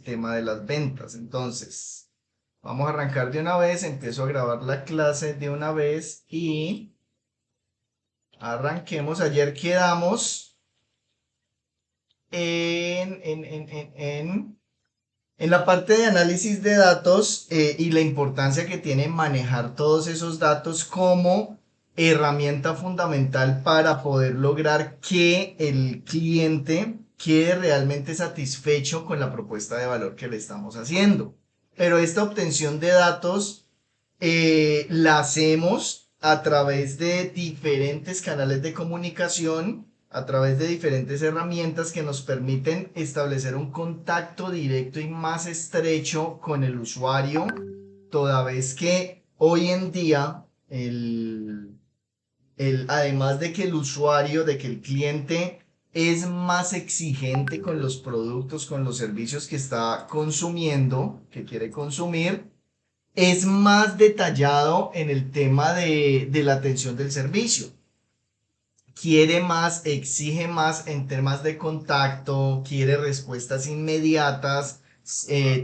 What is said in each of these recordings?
el tema de las ventas. Entonces, vamos a arrancar de una vez, empiezo a grabar la clase de una vez y arranquemos. Ayer quedamos en la parte de análisis de datos y la importancia que tiene manejar todos esos datos como herramienta fundamental para poder lograr que el cliente quede realmente satisfecho con la propuesta de valor que le estamos haciendo. Pero esta obtención de datos la hacemos a través de diferentes canales de comunicación, a través de diferentes herramientas que nos permiten establecer un contacto directo y más estrecho con el usuario, toda vez que hoy en día además de que el usuario, de que el cliente es más exigente con los productos, con los servicios que está consumiendo, que quiere consumir, es más detallado en el tema de la atención del servicio. Quiere más, exige más en temas de contacto, quiere respuestas inmediatas,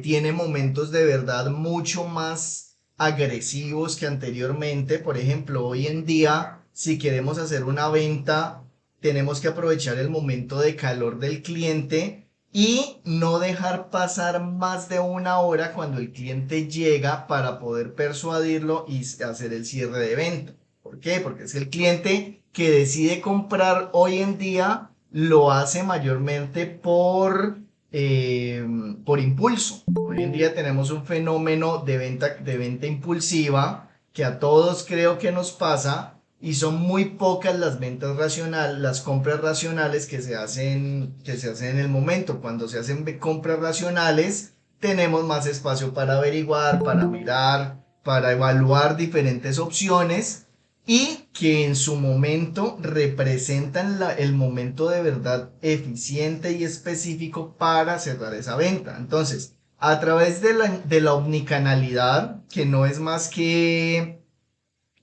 tiene momentos de verdad mucho más agresivos que anteriormente. Por ejemplo, hoy en día, si queremos hacer una venta, tenemos que aprovechar el momento de calor del cliente y no dejar pasar más de una hora cuando el cliente llega para poder persuadirlo y hacer el cierre de venta. ¿Por qué? Porque es el cliente que decide comprar hoy en día lo hace mayormente por impulso. Hoy en día tenemos un fenómeno de venta impulsiva que a todos creo que nos pasa y son muy pocas las ventas racionales, las compras racionales que se hacen en el momento. Cuando se hacen compras racionales, tenemos más espacio para averiguar, para mirar, para evaluar diferentes opciones y que en su momento representan el momento de verdad eficiente y específico para cerrar esa venta. Entonces, a través de la omnicanalidad, que no es más que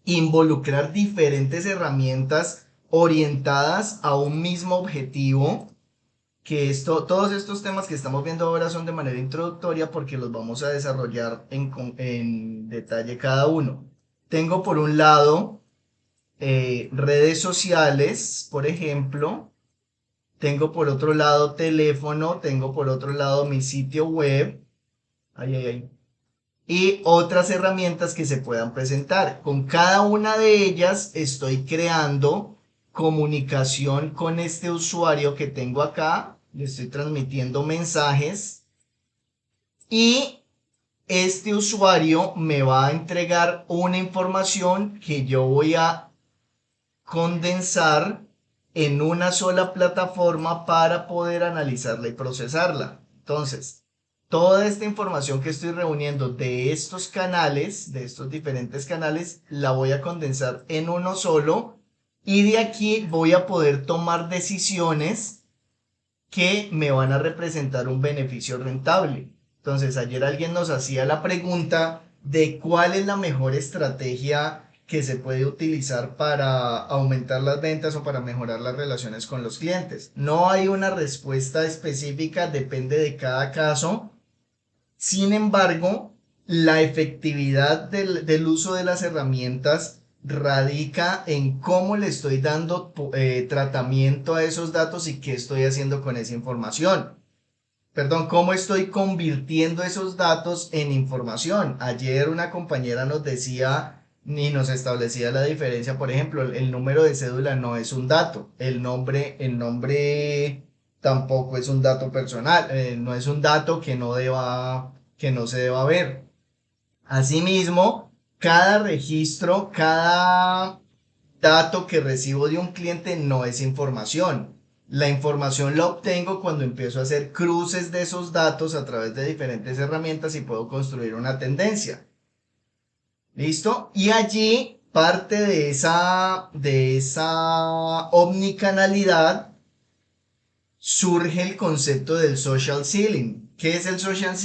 involucrar diferentes herramientas orientadas a un mismo objetivo, que todos estos temas que estamos viendo ahora son de manera introductoria porque los vamos a desarrollar en detalle cada uno. Tengo por un lado redes sociales, por ejemplo. Tengo por otro lado teléfono, tengo por otro lado mi sitio web. Ay, ay, ay. Y otras herramientas que se puedan presentar. Con cada una de ellas estoy creando comunicación con este usuario que tengo acá. Le estoy transmitiendo mensajes y este usuario me va a entregar una información que yo voy a condensar en una sola plataforma para poder analizarla y procesarla. Entonces, toda esta información que estoy reuniendo de estos canales, de estos diferentes canales, la voy a condensar en uno solo y de aquí voy a poder tomar decisiones que me van a representar un beneficio rentable. Entonces, ayer alguien nos hacía la pregunta de cuál es la mejor estrategia que se puede utilizar para aumentar las ventas o para mejorar las relaciones con los clientes. No hay una respuesta específica, depende de cada caso. Sin embargo, la efectividad del uso de las herramientas radica en cómo le estoy dando tratamiento a esos datos y qué estoy haciendo con esa información. Perdón, cómo estoy convirtiendo esos datos en información. Ayer una compañera nos decía y nos establecía la diferencia, por ejemplo, el número de cédula no es un dato, el nombre tampoco es un dato personal, no es un dato que no se deba ver. Asimismo, cada registro, cada dato que recibo de un cliente no es información. La información la obtengo cuando empiezo a hacer cruces de esos datos a través de diferentes herramientas y puedo construir una tendencia. ¿Listo? Y allí parte de esa omnicanalidad surge el concepto del social selling. ¿Qué es el social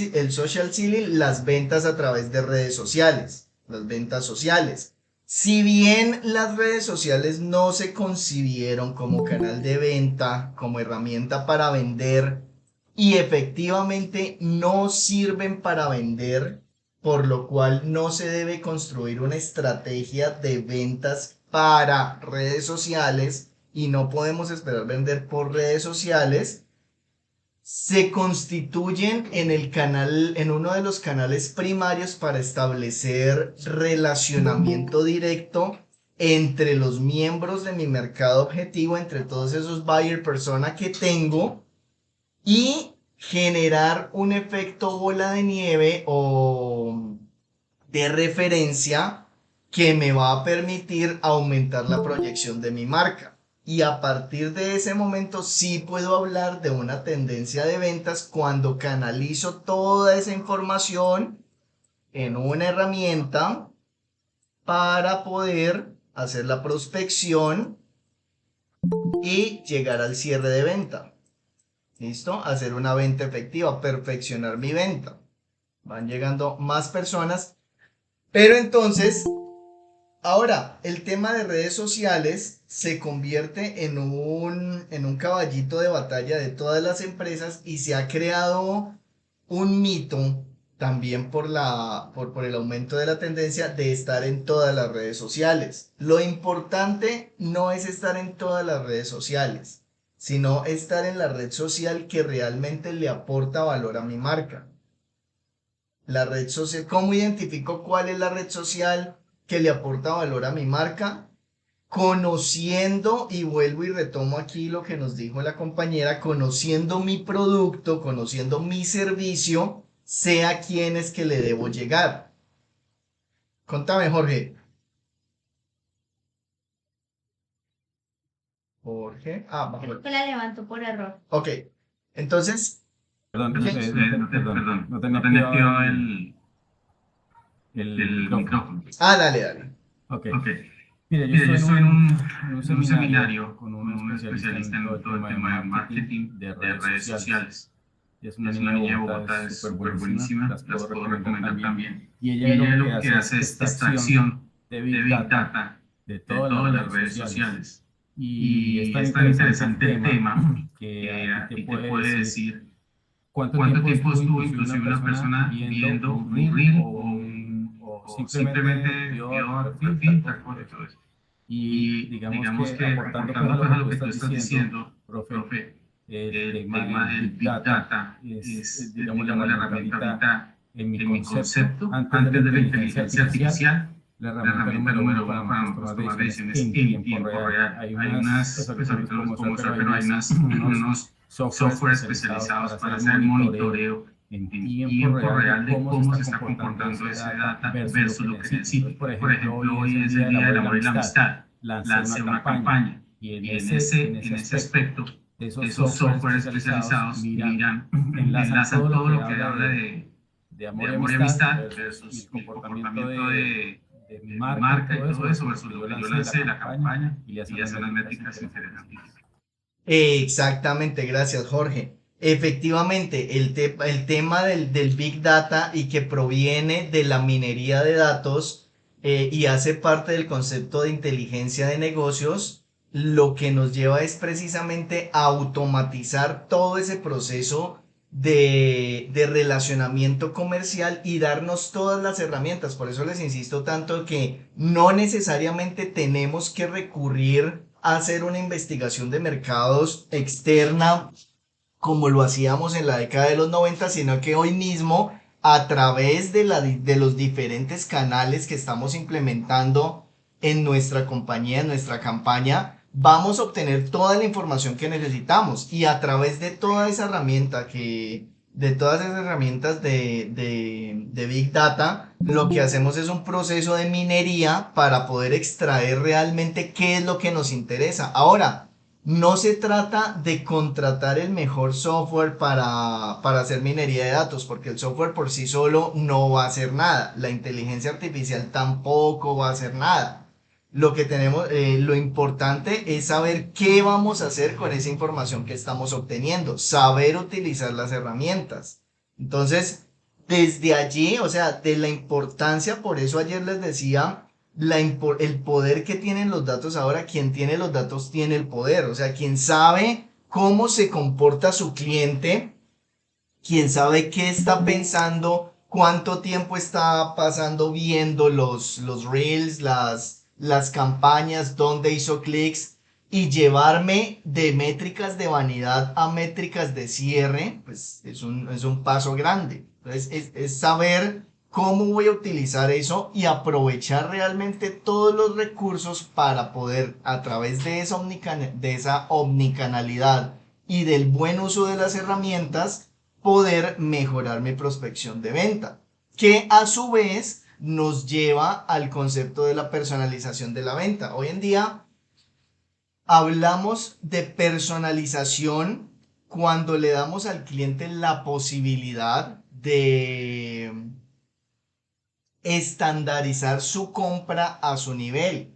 selling? Las ventas a través de redes sociales, las ventas sociales. Si bien las redes sociales no se concibieron como canal de venta, como herramienta para vender y efectivamente no sirven para vender, por lo cual no se debe construir una estrategia de ventas para redes sociales y no podemos esperar vender por redes sociales. Se constituyen en el canal, en uno de los canales primarios para establecer relacionamiento directo entre los miembros de mi mercado objetivo, entre todos esos buyer persona que tengo, y generar un efecto bola de nieve o de referencia que me va a permitir aumentar la proyección de mi marca. Y a partir de ese momento sí puedo hablar de una tendencia de ventas cuando canalizo toda esa información en una herramienta para poder hacer la prospección y llegar al cierre de venta. ¿Listo? Hacer una venta efectiva, perfeccionar mi venta. Van llegando más personas, pero entonces ahora, el tema de redes sociales se convierte en un caballito de batalla de todas las empresas y se ha creado un mito también por el aumento de la tendencia de estar en todas las redes sociales. Lo importante no es estar en todas las redes sociales, sino estar en la red social que realmente le aporta valor a mi marca. La red social, ¿cómo identifico cuál es la red social que le aporta valor a mi marca? Conociendo, y vuelvo y retomo aquí lo que nos dijo la compañera, conociendo mi producto, conociendo mi servicio, sé a quién es que le debo llegar. Contame, Jorge. Jorge. Ah, Creo que la levanto por error. ok. Entonces, Perdón, ok. no tenía activado el micrófono. Ah, dale, dale. Ok. Ok. Mira, yo Mira, estoy yo estoy en un en un seminario con con un un especialista especialista en todo en el todo el tema de tema de marketing marketing de de redes redes sociales. sociales. Y es una Es niña una de niña de Bogotá, Bogotá, es es súper súper buenísima, buenísima, las las puedo puedo recomendar recomendar también. también. Y ella Y lo ella que lo que hace es hace es extracción extracción de de Big Big Data Data de de todas las todas las redes redes sociales. sociales. Y es Y tan es tan interesante el interesante el tema tema que a que ti a te ti te puede puede decir decir cuánto cuánto tiempo tiempo estuvo estuvo inclusive una inclusive una persona persona viendo viendo un un reel reel o o simplemente simplemente vio a tu vio a tu perfil, tal perfil, cosa tal y todo cosa y eso. todo eso. Y Y digamos digamos que que aportando pues a aportando lo pues que a tú lo que tú estás estás diciendo, diciendo, profe, profe, el el tema del tema del Big Big Data Data es, es, digamos, la digamos, la herramienta herramienta ahorita ahorita en mi en mi concepto, concepto, antes de la antes de la inteligencia inteligencia artificial, artificial, la la herramienta herramienta número uno número para uno para nosotros tomar nosotros tomar decisiones decisiones en en tiempo tiempo real. real. Hay Hay unas, pues unas, pues ahorita no los ahorita no puedo los puedo mostrar, pero mostrar, hay pero hay unos unos software software especializados para especializados hacer para el hacer el monitoreo monitoreo en en tiempo tiempo real de real de cómo se cómo está se está comportando comportando ese ese data data versus lo versus que lo que necesita. Entonces, necesita. por Por ejemplo, ejemplo, hoy es hoy el es Día el del Día Amor del y la Amor y la Amistad. Amistad. Lancé una Lancé una campaña campaña y y en en ese ese aspecto, aspecto, esos esos software software especializados especializados miran, miran, enlazan todo enlazan lo todo que lo que habla habla de de amor y amor y amistad amistad versus mi versus mi comportamiento comportamiento de mi de mi marca y marca y todo eso todo eso versus lo que versus yo lo que yo lancé, la lancé, la campaña, campaña y le hacen y unas hace unas métricas métricas interesantísimas. interesantísimas. Exactamente, gracias Jorge. Efectivamente, el tema del Big Data y que proviene de la minería de datos y hace parte del concepto de inteligencia de negocios, lo que nos lleva es precisamente a automatizar todo ese proceso de relacionamiento comercial y darnos todas las herramientas. Por eso les insisto tanto que no necesariamente tenemos que recurrir a hacer una investigación de mercados externa como lo hacíamos en la década de los 90, sino que hoy mismo a través de los diferentes canales que estamos implementando en nuestra compañía, en nuestra campaña, vamos a obtener toda la información que necesitamos y a través de toda esa herramienta de todas esas herramientas de Big Data, lo que hacemos es un proceso de minería para poder extraer realmente qué es lo que nos interesa. Ahora, no se trata de contratar el mejor software para hacer minería de datos, porque el software por sí solo no va a hacer nada. La inteligencia artificial tampoco va a hacer nada. Lo que tenemos, lo importante es saber qué vamos a hacer con esa información que estamos obteniendo, saber utilizar las herramientas. Entonces, desde allí, o sea, de la importancia, por eso ayer les decía el poder que tienen los datos ahora, quien tiene los datos tiene el poder, o sea, quien sabe cómo se comporta su cliente, quién sabe qué está pensando, cuánto tiempo está pasando viendo los reels, las campañas, dónde hizo clics y llevarme de métricas de vanidad a métricas de cierre, pues es un paso grande. Entonces es saber cómo voy a utilizar eso y aprovechar realmente todos los recursos para poder a través de de esa omnicanalidad y del buen uso de las herramientas poder mejorar mi prospección de venta, que a su vez nos lleva al concepto de la personalización de la venta. Hoy en día hablamos de personalización cuando le damos al cliente la posibilidad de estandarizar su compra a su nivel.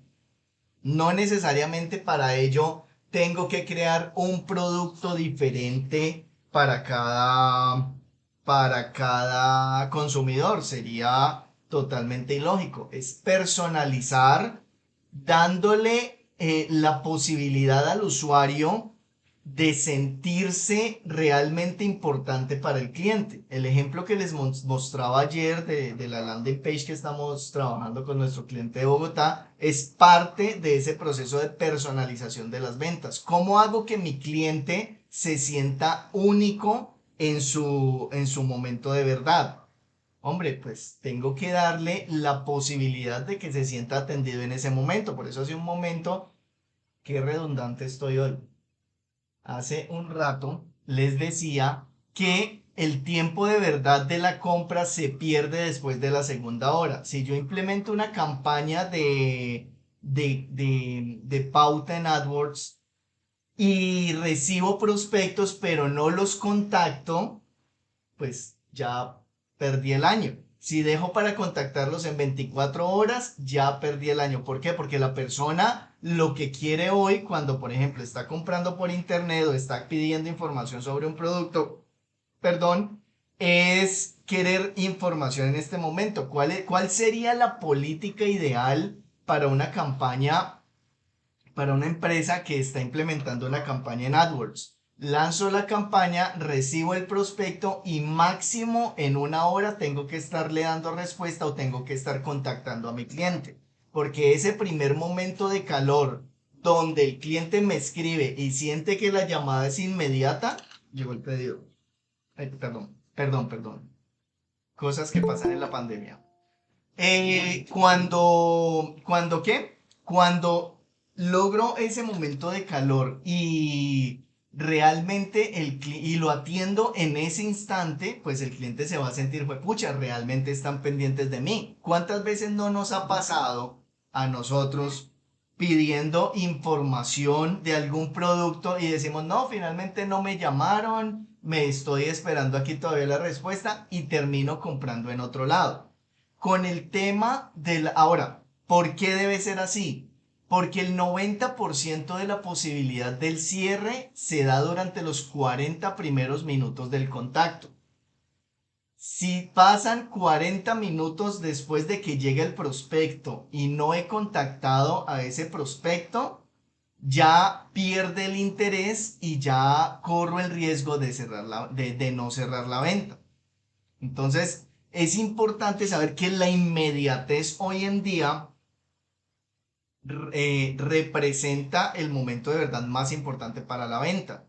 No necesariamente para ello tengo que crear un producto diferente para cada consumidor. Sería totalmente ilógico. Es personalizar dándole la posibilidad al usuario de sentirse realmente importante para el cliente. El ejemplo que les mostraba ayer de la landing page que estamos trabajando con nuestro cliente de Bogotá es parte de ese proceso de personalización de las ventas. ¿Cómo hago que mi cliente se sienta único en su momento de verdad? Hombre, pues tengo que darle la posibilidad de que se sienta atendido en ese momento. Por eso hace un momento, qué redundante estoy hoy. Hace un rato les decía que el tiempo de verdad de la compra se pierde después de la segunda hora. Si yo implemento una campaña de pauta en AdWords y recibo prospectos pero no los contacto, pues ya perdí el año. Si dejo para contactarlos en 24 horas, ya perdí el año. ¿Por qué? Porque la persona lo que quiere hoy, cuando por ejemplo está comprando por internet o está pidiendo información sobre un producto, perdón, es querer información en este momento. ¿Cuál sería la política ideal para una campaña, para una empresa que está implementando una campaña en AdWords? Lanzo la campaña, recibo el prospecto y máximo en una hora tengo que estarle dando respuesta o tengo que estar contactando a mi cliente. Porque ese primer momento de calor donde el cliente me escribe y siente que la llamada es inmediata, llegó el pedido. Ay, perdón. Cosas que pasan en la pandemia. ¿Cuándo qué? Cuando logro ese momento de calor y realmente y lo atiendo en ese instante, pues el cliente se va a sentir, pues pucha, realmente están pendientes de mí. ¿Cuántas veces no nos ha pasado a nosotros pidiendo información de algún producto y decimos, no, finalmente no me llamaron, me estoy esperando aquí todavía la respuesta y termino comprando en otro lado? Con el tema del... Ahora, ¿por qué debe ser así? Porque el 90% de la posibilidad del cierre se da durante los 40 primeros minutos del contacto. Si pasan 40 minutos después de que llegue el prospecto y no he contactado a ese prospecto, ya pierde el interés y ya corro el riesgo de no cerrar la venta. Entonces, es importante saber que la inmediatez hoy en día representa el momento de verdad más importante para la venta.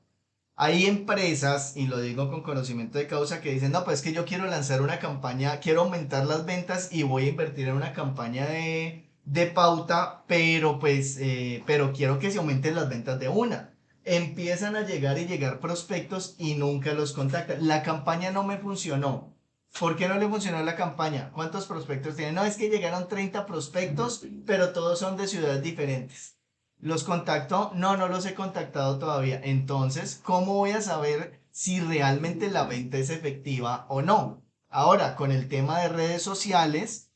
Hay empresas, y lo digo con conocimiento de causa, que dicen, no, pues es que yo quiero lanzar una campaña, quiero aumentar las ventas y voy a invertir en una campaña de pauta, pero quiero que se aumenten las ventas de una. Empiezan a llegar prospectos y nunca los contactan. La campaña no me funcionó. ¿Por qué no le funcionó la campaña? ¿Cuántos prospectos tienen? No, es que llegaron 30 prospectos, pero todos son de ciudades diferentes. ¿Los contactó? No, no los he contactado todavía. Entonces, ¿cómo voy a saber si realmente la venta es efectiva o no? Ahora, con el tema de redes sociales,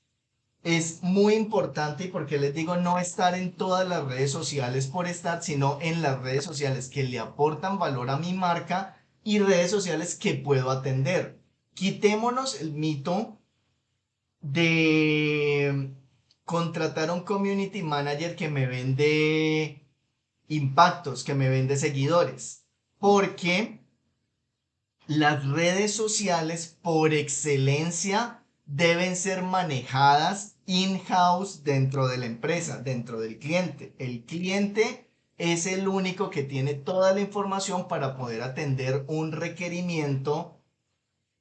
es muy importante, y porque les digo no estar en todas las redes sociales por estar, sino en las redes sociales que le aportan valor a mi marca y redes sociales que puedo atender. Quitémonos el mito de contratar a un community manager que me vende impactos, que me vende seguidores, porque las redes sociales por excelencia deben ser manejadas in-house dentro de la empresa, dentro del cliente. El cliente es el único que tiene toda la información para poder atender un requerimiento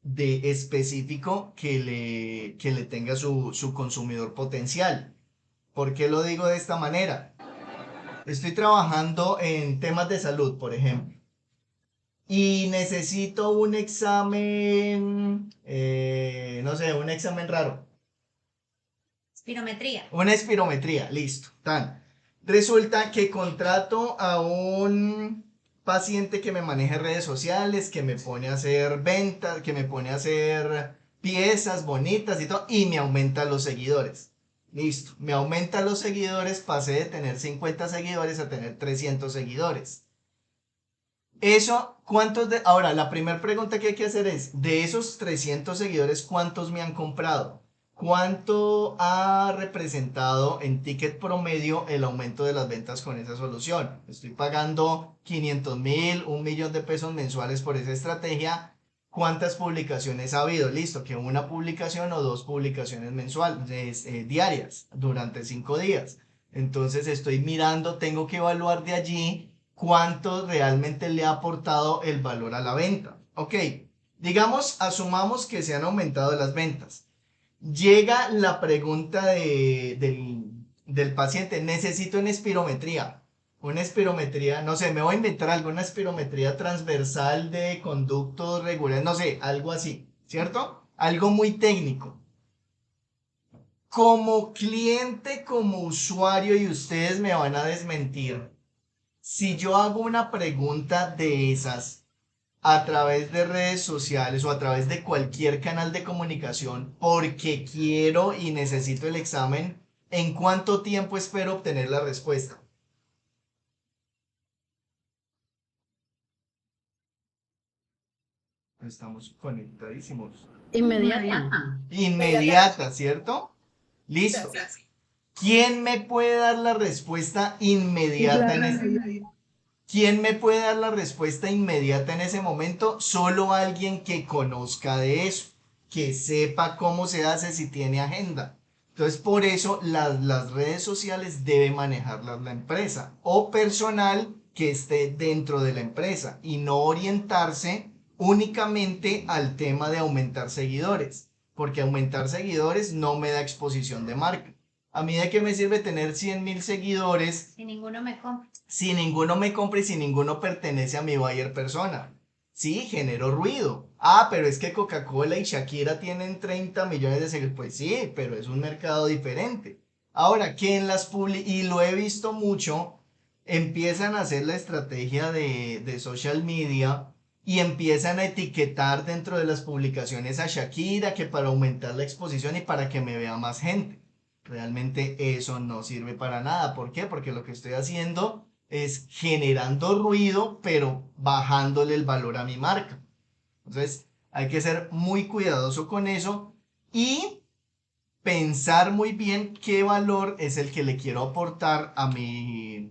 de específico que le tenga su consumidor potencial. ¿Por qué lo digo de esta manera? Estoy trabajando en temas de salud, por ejemplo, y necesito un examen, no sé, un examen raro. Espirometría. Una espirometría, listo. Tan. Resulta que contrato a un paciente que me maneje redes sociales, que me pone a hacer ventas, que me pone a hacer piezas bonitas y todo, y me aumenta los seguidores. Listo, me aumenta los seguidores, pasé de tener 50 seguidores a tener 300 seguidores. Eso, ¿cuántos de...? Ahora, la primera pregunta que hay que hacer es, de esos 300 seguidores, ¿cuántos me han comprado? ¿Cuánto ha representado en ticket promedio el aumento de las ventas con esa solución? Estoy pagando 500.000, 1.000.000 de pesos mensuales por esa estrategia. ¿Cuántas publicaciones ha habido? Listo, que una publicación o dos publicaciones mensuales, diarias, durante 5 días. Entonces estoy mirando, tengo que evaluar de allí cuánto realmente le ha aportado el valor a la venta. Ok, digamos, asumamos que se han aumentado las ventas. Llega la pregunta del paciente, necesito una espirometría. Una espirometría, no sé, me voy a inventar alguna espirometría transversal de conductos regulares, no sé, algo así, ¿cierto? Algo muy técnico. Como cliente, como usuario, y ustedes me van a desmentir, si yo hago una pregunta de esas a través de redes sociales o a través de cualquier canal de comunicación porque quiero y necesito el examen, ¿en cuánto tiempo espero obtener la respuesta? Estamos conectadísimos. Inmediata. Inmediata, ¿cierto? Listo. ¿Quién me puede dar la respuesta inmediata en ese ¿Quién me puede dar la respuesta inmediata en ese momento? Solo alguien que conozca de eso, que sepa cómo se hace si tiene agenda. Entonces, por eso las redes sociales debe manejarlas la empresa o personal que esté dentro de la empresa y no orientarse únicamente al tema de aumentar seguidores, porque aumentar seguidores no me da exposición de marca. ¿A mí de qué me sirve tener 100.000 seguidores Si ninguno me compra. si ninguno me compra y si ninguno pertenece a mi buyer persona? Sí, generó ruido. Ah, pero es que Coca-Cola y Shakira tienen 30 millones de seguidores. Pues sí, pero es un mercado diferente. Ahora, que en las y lo he visto mucho, empiezan a hacer la estrategia de social media y empiezan a etiquetar dentro de las publicaciones a Shakira que para aumentar la exposición y para que me vea más gente. Realmente eso no sirve para nada. ¿Por qué? Porque lo que estoy haciendo es generando ruido, pero bajándole el valor a mi marca. Entonces, hay que ser muy cuidadoso con eso y pensar muy bien qué valor es el que le quiero aportar a mi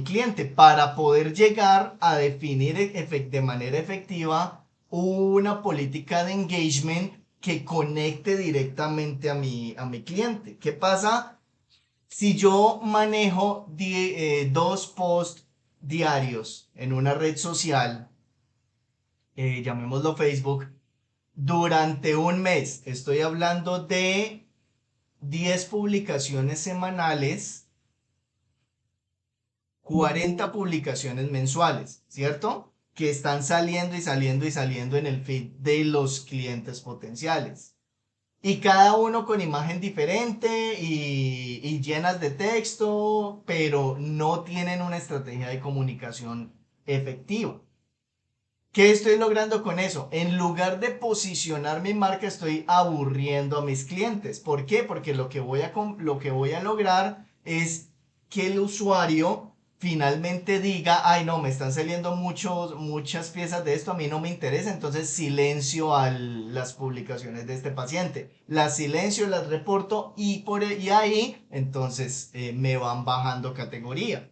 cliente para poder llegar a definir de manera efectiva una política de engagement que conecte directamente a mi cliente. ¿Qué pasa si yo manejo 2 posts diarios en una red social, llamémoslo Facebook, durante un mes? Estoy hablando de 10 publicaciones semanales, 40 publicaciones mensuales, ¿cierto? Que están saliendo y saliendo y saliendo en el feed de los clientes potenciales. Y cada uno con imagen diferente y llenas de texto, pero no tienen una estrategia de comunicación efectiva. ¿Qué estoy logrando con eso? En lugar de posicionar mi marca, estoy aburriendo a mis clientes. ¿Por qué? Porque lo que voy a lograr es que el usuario finalmente diga, ay no, me están saliendo muchas piezas de esto, a mí no me interesa, entonces silencio las publicaciones de este paciente. Las silencio, las reporto y ahí entonces me van bajando categoría.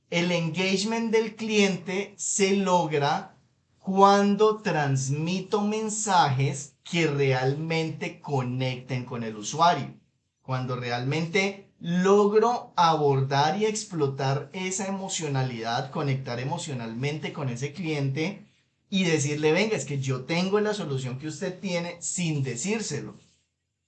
El engagement del cliente se logra cuando transmito mensajes que realmente conecten con el usuario, cuando realmente logro abordar y explotar esa emocionalidad, conectar emocionalmente con ese cliente y decirle, venga, es que yo tengo la solución que usted tiene sin decírselo.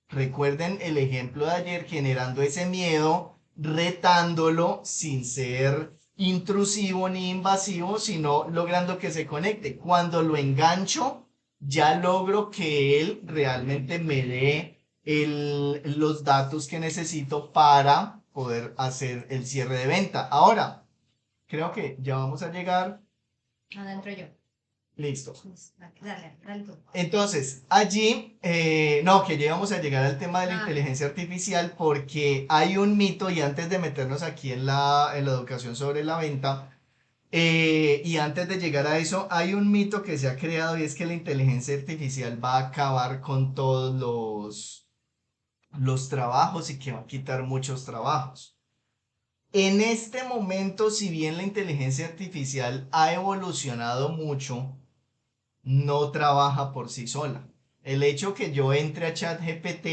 Recuerden el ejemplo de ayer, generando ese miedo, retándolo sin ser intrusivo ni invasivo, sino logrando que se conecte. Cuando lo engancho, ya logro que él realmente me dé los datos que necesito para poder hacer el cierre de venta. Ahora, creo que ya vamos a llegar. Adentro yo. Listo. Dale tú. Entonces, allí, no, que ya íbamos a llegar al tema de la Ah. inteligencia artificial porque hay un mito, y antes de meternos aquí en la educación sobre la venta, y antes de llegar a eso, hay un mito que se ha creado y es que la inteligencia artificial va a acabar con todos los trabajos y que va a quitar muchos trabajos. En este momento, si bien la inteligencia artificial ha evolucionado mucho, no trabaja por sí sola. El hecho que yo entre a ChatGPT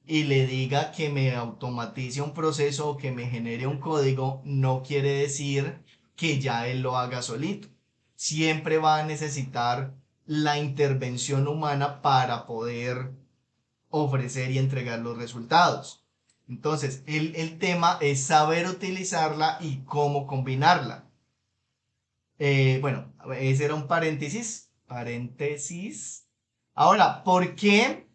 y le diga que me automatice un proceso o que me genere un código no quiere decir que ya él lo haga solito. Siempre va a necesitar la intervención humana para poder ofrecer y entregar los resultados. Entonces, el tema es saber utilizarla y cómo combinarla. Bueno, ese era un paréntesis. Ahora, ¿por qué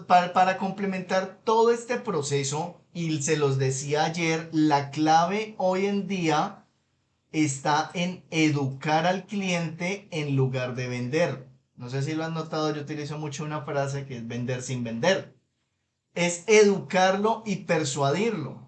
para complementar todo este proceso, y se los decía ayer, la clave hoy en día está en educar al cliente en lugar de vender? No sé si lo han notado, yo utilizo mucho una frase que es vender sin vender. Es educarlo y persuadirlo.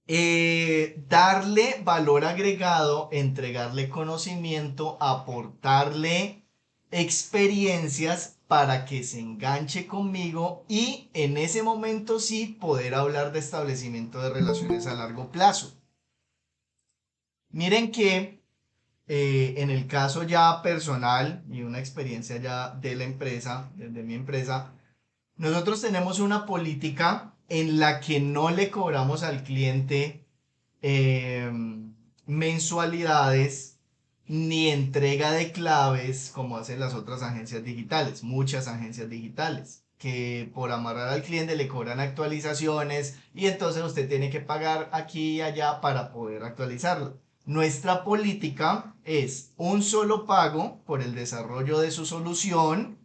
Darle valor agregado, entregarle conocimiento, aportarle experiencias para que se enganche conmigo y en ese momento sí poder hablar de establecimiento de relaciones a largo plazo. Miren que en el caso ya personal y una experiencia ya de la empresa, desde mi empresa, nosotros tenemos una política en la que no le cobramos al cliente eh, mensualidades ni entrega de claves como hacen las otras agencias digitales, muchas agencias digitales, que por amarrar al cliente le cobran actualizaciones y entonces usted tiene que pagar aquí y allá para poder actualizarlo. Nuestra política es un solo pago por el desarrollo de su solución.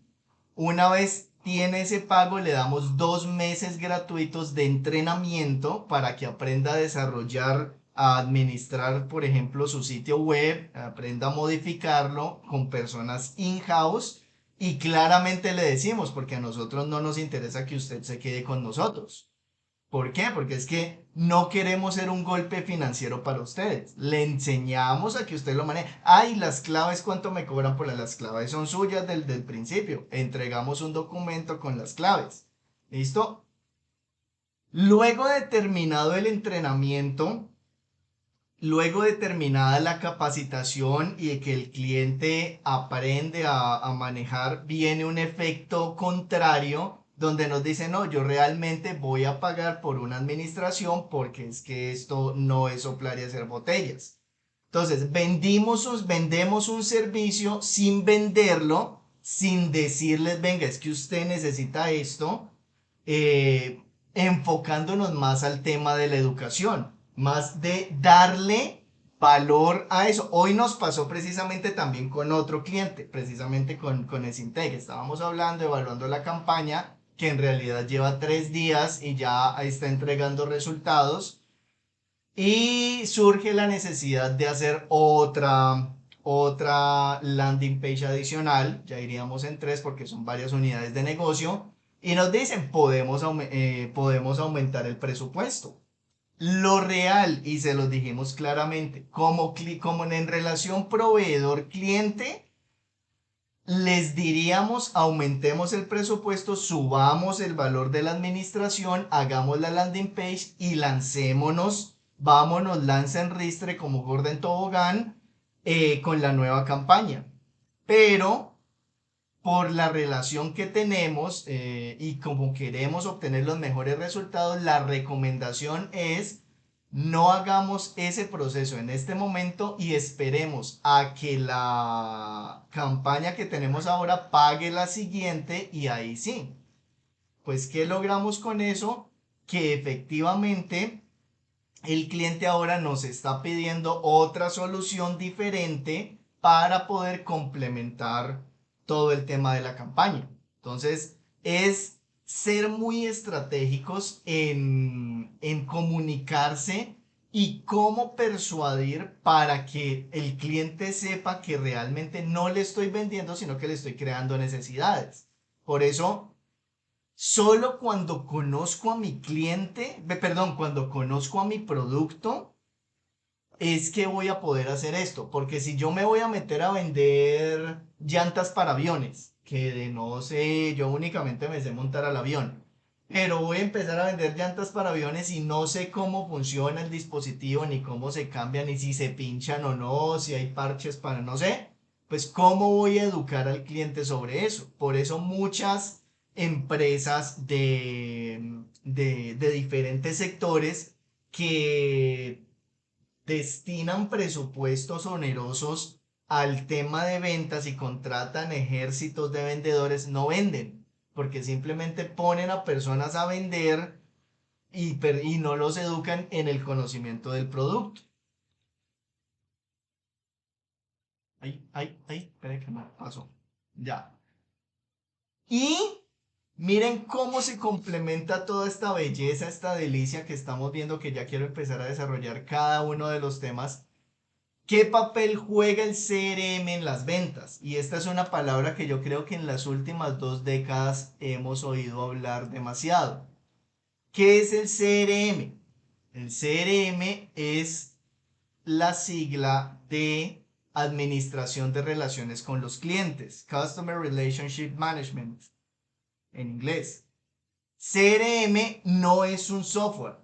Una vez tiene ese pago, le damos 2 meses gratuitos de entrenamiento para que aprenda a desarrollar, a administrar, por ejemplo, su sitio web, aprenda a modificarlo con personas in-house y claramente le decimos, porque a nosotros no nos interesa que usted se quede con nosotros. ¿Por qué? Porque es que no queremos ser un golpe financiero para ustedes. Le enseñamos a que usted lo maneje. Ay, las claves, ¿cuánto me cobran por las claves? Son suyas del principio. Entregamos un documento con las claves. ¿Listo? Luego de terminado el entrenamiento, luego de terminada la capacitación y de que el cliente aprende a manejar, viene un efecto contrario donde nos dice, no, yo realmente voy a pagar por una administración porque es que esto no es soplar y hacer botellas. Entonces, vendemos un servicio sin venderlo, sin decirles, venga, es que usted necesita esto, eh, enfocándonos más al tema de la educación, más de darle valor a eso. Hoy nos pasó precisamente también con otro cliente, precisamente con el Sintec. Estábamos hablando, evaluando la campaña, que en realidad lleva 3 días y ya está entregando resultados. Y surge la necesidad de hacer otra landing page adicional, ya iríamos en 3 porque son varias unidades de negocio, y nos dicen, podemos aumentar el presupuesto. Lo real, y se los dijimos claramente, como en relación proveedor-cliente, les diríamos, aumentemos el presupuesto, subamos el valor de la administración, hagamos la landing page y lancémonos, vámonos, lanza en ristre como Gordon Tobogán, con la nueva campaña. Pero por la relación que tenemos y como queremos obtener los mejores resultados, la recomendación es no hagamos ese proceso en este momento y esperemos a que la campaña que tenemos ahora pague la siguiente y ahí sí. Pues, ¿qué logramos con eso? Que efectivamente el cliente ahora nos está pidiendo otra solución diferente para poder complementar todo el tema de la campaña. Entonces, es ser muy estratégicos en comunicarse y cómo persuadir para que el cliente sepa que realmente no le estoy vendiendo, sino que le estoy creando necesidades. Por eso, solo cuando conozco a mi cliente, perdón, cuando conozco a mi producto, es que voy a poder hacer esto. Porque si yo me voy a meter a vender llantas para aviones, que de no sé, yo únicamente me sé montar al avión, pero voy a empezar a vender llantas para aviones y no sé cómo funciona el dispositivo, ni cómo se cambian, ni si se pinchan o no, si hay parches para no sé, pues cómo voy a educar al cliente sobre eso. Por eso muchas empresas de diferentes sectores que destinan presupuestos onerosos al tema de ventas y contratan ejércitos de vendedores, no venden, porque simplemente ponen a personas a vender y no los educan en el conocimiento del producto. Espera que me pasó. Ya. Y miren cómo se complementa toda esta belleza, esta delicia que estamos viendo, que ya quiero empezar a desarrollar cada uno de los temas. ¿Qué papel juega el CRM en las ventas? Y esta es una palabra que yo creo que en las últimas 2 décadas hemos oído hablar demasiado. ¿Qué es el CRM? El CRM es la sigla de Administración de Relaciones con los Clientes, Customer Relationship Management en inglés. CRM no es un software,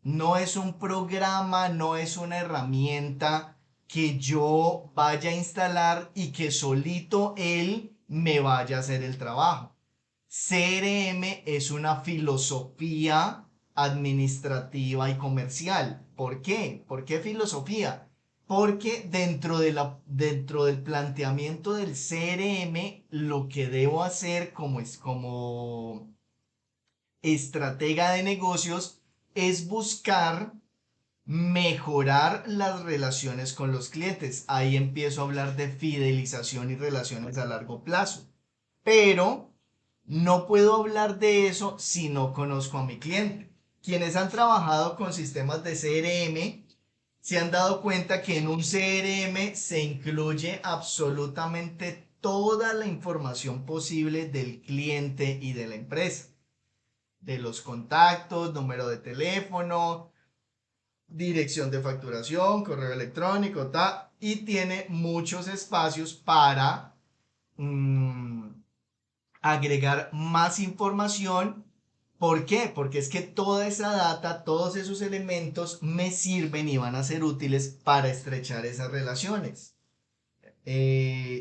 no es un programa, no es una herramienta que yo vaya a instalar y que solito él me vaya a hacer el trabajo. CRM es una filosofía administrativa y comercial. ¿Por qué? ¿Por qué filosofía? Porque dentro del planteamiento del CRM, lo que debo hacer como estratega de negocios es buscar mejorar las relaciones con los clientes. Ahí empiezo a hablar de fidelización y relaciones a largo plazo. Pero no puedo hablar de eso si no conozco a mi cliente. Quienes han trabajado con sistemas de CRM se han dado cuenta que en un CRM se incluye absolutamente toda la información posible del cliente y de la empresa, de los contactos, número de teléfono, dirección de facturación, correo electrónico, y tiene muchos espacios para agregar más información. ¿Por qué? Porque es que toda esa data, todos esos elementos me sirven y van a ser útiles para estrechar esas relaciones.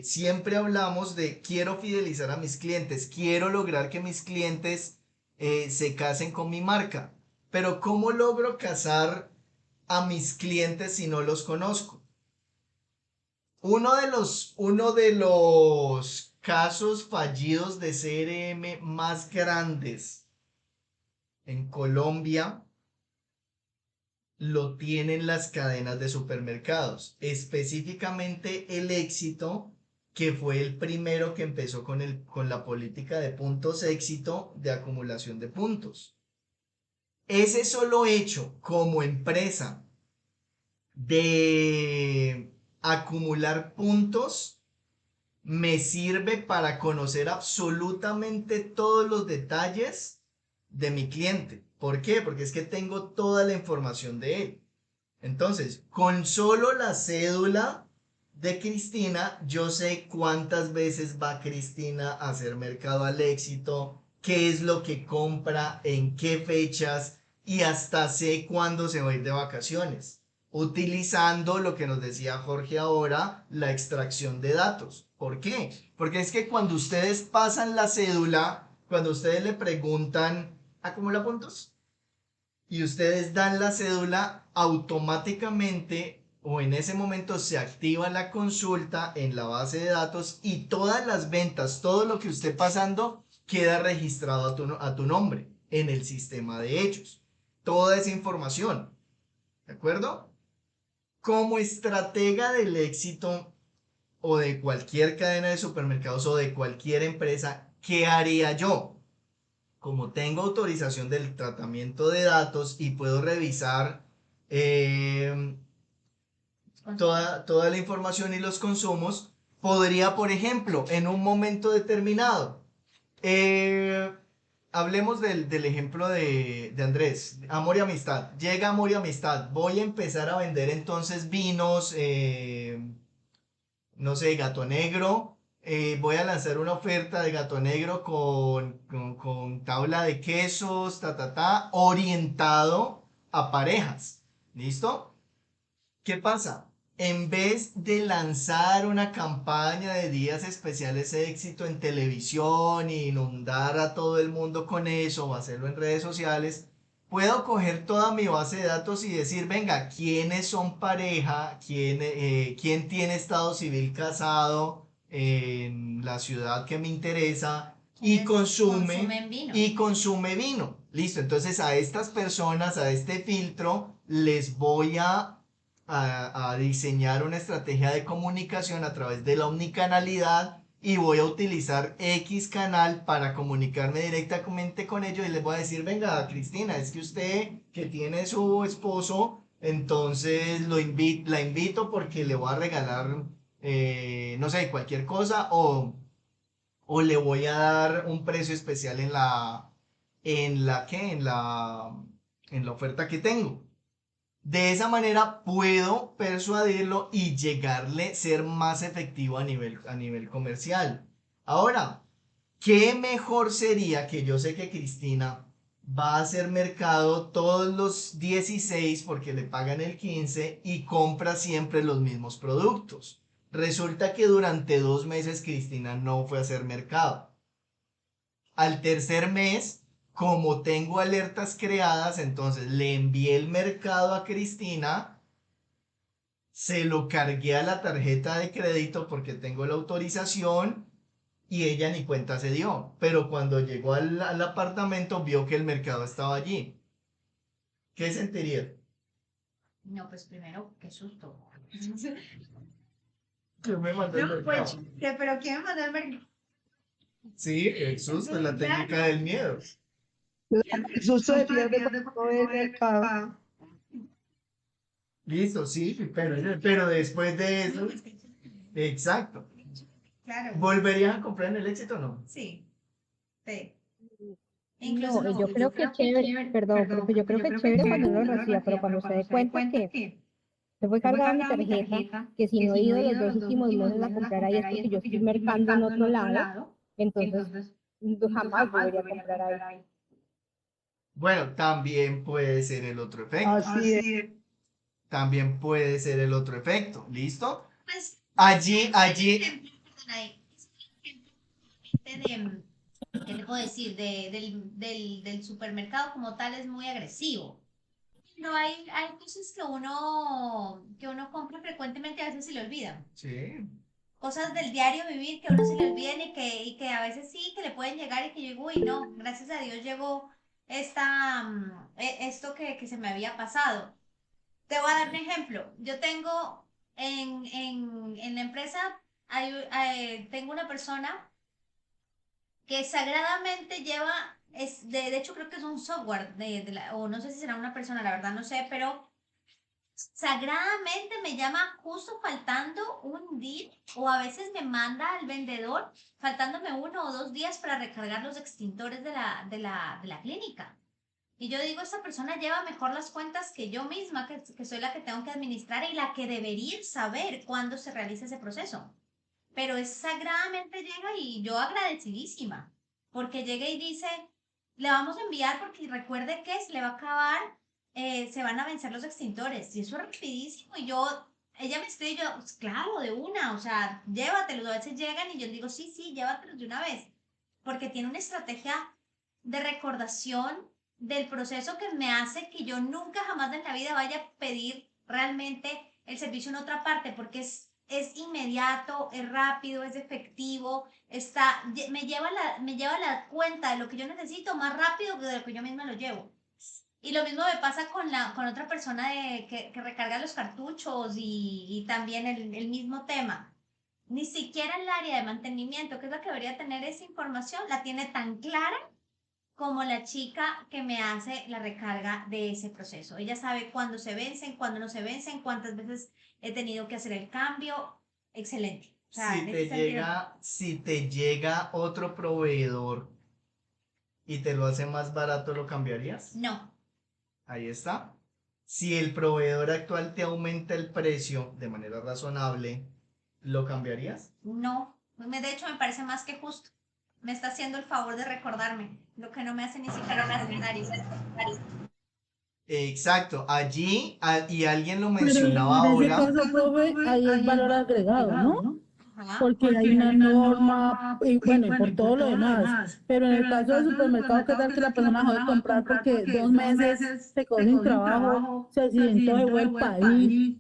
Siempre hablamos de quiero fidelizar a mis clientes, quiero lograr que mis clientes se casen con mi marca, pero ¿cómo logro casar a mis clientes si no los conozco? Uno de los casos fallidos de CRM más grandes en Colombia lo tienen las cadenas de supermercados, específicamente el Éxito, que fue el primero que empezó con la política de puntos éxito de acumulación de puntos. Ese solo hecho como empresa de acumular puntos me sirve para conocer absolutamente todos los detalles de mi cliente. ¿Por qué? Porque es que tengo toda la información de él. Entonces, con solo la cédula de Cristina, yo sé cuántas veces va Cristina a hacer mercado al Éxito, qué es lo que compra, en qué fechas y hasta sé cuándo se va a ir de vacaciones. utilizando lo que nos decía Jorge ahora, la extracción de datos. ¿Por qué? Porque es que cuando ustedes pasan la cédula, cuando ustedes le preguntan, ¿acumula puntos? Y ustedes dan la cédula, automáticamente o en ese momento se activa la consulta en la base de datos y todas las ventas, todo lo que esté pasando, queda registrado a tu nombre en el sistema de ellos. Toda esa información. ¿De acuerdo? Como estratega del éxito o de cualquier cadena de supermercados o de cualquier empresa, ¿qué haría yo? Como tengo autorización del tratamiento de datos y puedo revisar toda la información y los consumos, podría, por ejemplo, en un momento determinado, eh, hablemos del ejemplo de Andrés, amor y amistad. Llega amor y amistad. Voy a empezar a vender entonces vinos, no sé, gato negro. Voy a lanzar una oferta de gato negro con tabla de quesos, orientado a parejas. ¿Listo? ¿Qué pasa? En vez de lanzar una campaña de días especiales de éxito en televisión e inundar a todo el mundo con eso o hacerlo en redes sociales, puedo coger toda mi base de datos y decir, venga, ¿quiénes son pareja? ¿Quién tiene estado civil casado en la ciudad que me interesa? Y consumen vino. consume vino. Listo, entonces a estas personas, a este filtro, les voy a diseñar una estrategia de comunicación a través de la omnicanalidad y voy a utilizar X canal para comunicarme directamente con ellos y les voy a decir, venga, Cristina, es que usted que tiene su esposo, entonces la invito porque le voy a regalar, no sé, cualquier cosa o le voy a dar un precio especial en la oferta que tengo. De esa manera puedo persuadirlo y llegarle, ser más efectivo a nivel comercial. Ahora, ¿qué mejor sería que yo sé que Cristina va a hacer mercado todos los 16 porque le pagan el 15 y compra siempre los mismos productos? Resulta que durante 2 meses Cristina no fue a hacer mercado. Al tercer mes, como tengo alertas creadas, entonces le envié el mercado a Cristina, se lo cargué a la tarjeta de crédito porque tengo la autorización y ella ni cuenta se dio. Pero cuando llegó al apartamento vio que el mercado estaba allí. ¿Qué sentiría? No, pues primero, qué susto. Yo me mandé el No, mercado. pues, pero ¿quién me mandó al mercado? Sí, el susto es la técnica del miedo. El susto de pierde cuando no ve el mercado. Listo, sí, pero después de eso, exacto. Claro, ¿Volverían a comprar en el éxito o no? sí, sí. Incluso No, yo yo creo que creo que chévere, chévere, perdón, perdón, profe, yo porque creo yo que creo que chévere cuando chévere uno cuando lo uno lo reciba, pero reciba, cuando pero se cuando dé se dé cuenta cuenta que que se fue se fue cargada mi cargada mi tarjeta, tarjeta, que si que no he si no ido he los ido dos los dos últimos últimos meses a meses a comprar ahí es comprar ahí porque es yo porque estoy yo estoy mercando en mercando en otro otro lado, lado, entonces entonces jamás jamás volvería a volvería a comprar ahí. comprar ahí. Bueno, también puede ser el otro efecto. Así es. Así es. También puede ser el otro efecto. ¿Listo? Pues, Allí, ejemplo, perdona, es un ejemplo ¿qué te puedo decir? Del supermercado como tal es muy agresivo. Pero hay cosas que uno compra frecuentemente y a veces se le olvidan. sí, Cosas del diario vivir que a uno se le olvidan y que a veces sí, que le pueden llegar y que yo digo, uy, no, gracias a Dios llegó esto que se me había pasado. Te voy a dar un ejemplo. Yo tengo en la empresa, tengo una persona que sagradamente lleva, de hecho creo que es un software, o no sé si será una persona, la verdad no sé, pero sagradamente me llama justo faltando un día o a veces me manda al vendedor faltándome 1 o 2 días para recargar los extintores de la clínica. Y yo digo, esta persona lleva mejor las cuentas que yo misma, que soy la que tengo que administrar y la que debería saber cuándo se realiza ese proceso. Pero es sagradamente llega y yo agradecidísima, porque llega y dice, le vamos a enviar porque recuerde que se le va a acabar se van a vencer los extintores. Y eso es rapidísimo. Ella me escribe y yo, pues, claro, de una, o sea, llévatelos. A veces llegan y yo digo, sí, sí, llévatelos de una vez. Porque tiene una estrategia de recordación del proceso que me hace que yo nunca jamás en la vida vaya a pedir realmente el servicio en otra parte, porque es inmediato, es rápido, es efectivo, me lleva la cuenta de lo que yo necesito más rápido que de lo que yo misma lo llevo. Y lo mismo me pasa con otra persona que recarga los cartuchos y también el mismo tema. Ni siquiera el área de mantenimiento, que es la que debería tener esa información, la tiene tan clara como la chica que me hace la recarga de ese proceso. Ella sabe cuándo se vencen, cuándo no se vencen, cuántas veces he tenido que hacer el cambio. Excelente. O sea, en ese sentido, Si te llega otro proveedor y te lo hace más barato, ¿lo cambiarías? no. Ahí está. Si el proveedor actual te aumenta el precio de manera razonable, ¿lo cambiarías? No. De hecho, me parece más que justo. Me está haciendo el favor de recordarme, lo que no me hace ni siquiera necesario. Exacto, allí, y alguien lo Pero mencionaba en ese ahora. caso, profe, ahí es valor agregado, ¿no? Ajá. Porque hay una norma, y bueno, y por todo lo demás. Pero en el caso del supermercado, ¿qué tal que la persona dejó de comprar porque 2 meses se quedó sin trabajo, se accidentó, se fue al país?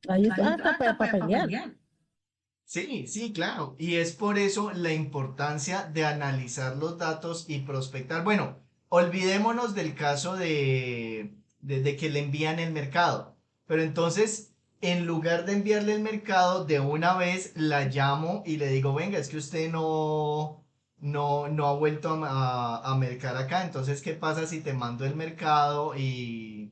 Ahí es hasta para pelear. Sí, sí, claro. Y es por eso la importancia de analizar los datos y prospectar. Bueno, olvidémonos del caso de que le envían el mercado. Pero entonces, en lugar de enviarle el mercado, de una vez la llamo y le digo, venga, es que usted no ha vuelto a mercar acá. Entonces, ¿qué pasa si te mando el mercado y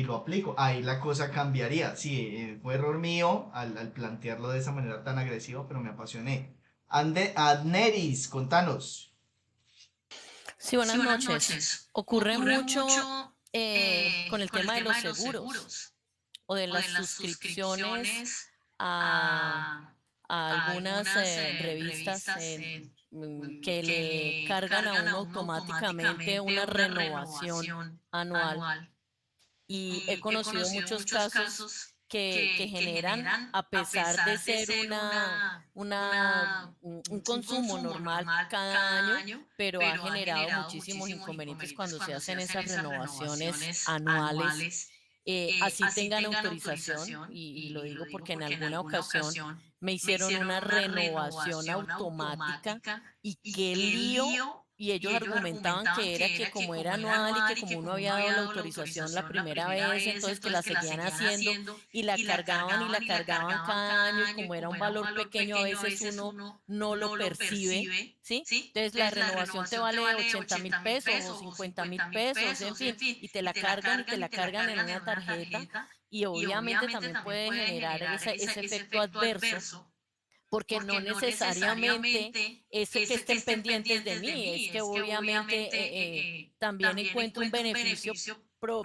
lo aplico? Ahí la cosa cambiaría. Sí, fue error mío al plantearlo de esa manera tan agresiva, pero me apasioné. Adneris, contanos. Sí, buenas noches. Ocurre mucho con el tema de los seguros o de las suscripciones a algunas revistas que le cargan a uno automáticamente una renovación anual. Y he conocido muchos casos que generan, a pesar de ser un consumo normal cada año, pero ha generado muchísimos inconvenientes cuando se hacen esas renovaciones anuales. Así tengan autorización, y lo digo porque en alguna ocasión me hicieron una renovación automática y qué lío. Y ellos argumentaban que era que como era anual y que como uno había dado la autorización la primera vez, entonces que la seguían haciendo y la cargaban cada año, y como era un valor pequeño, a veces uno no lo percibe, ¿sí? Entonces la renovación te vale 80.000 pesos o 50.000 pesos, en fin, y te la cargan y te la cargan en una tarjeta, y obviamente también puede generar ese efecto adverso, porque no necesariamente es que estén pendientes de mí, es que obviamente también encuentro un beneficio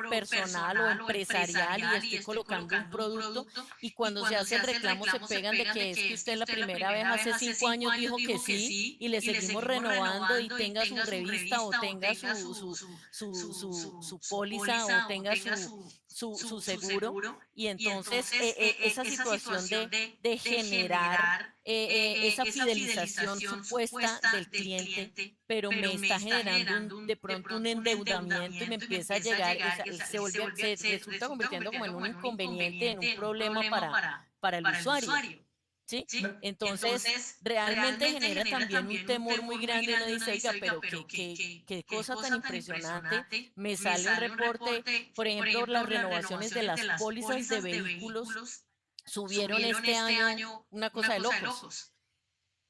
personal o empresarial y estoy colocando un producto, y cuando se hace el reclamo se pegan de que es que usted la primera vez hace 5 años dijo que sí y le seguimos renovando y tenga su revista o tenga su póliza o tenga su seguro. Y entonces esa situación de generar esa fidelización supuesta del cliente, pero me está generando de pronto un endeudamiento, y me empieza a llegar, se resulta convirtiendo como en un inconveniente, en un problema para el usuario, ¿sí? Entonces, realmente genera también un temor muy grande. Uno dice, oiga, pero qué cosa tan impresionante. Me sale un reporte, por ejemplo, las renovaciones de las pólizas de vehículos subieron este año una cosa de locos.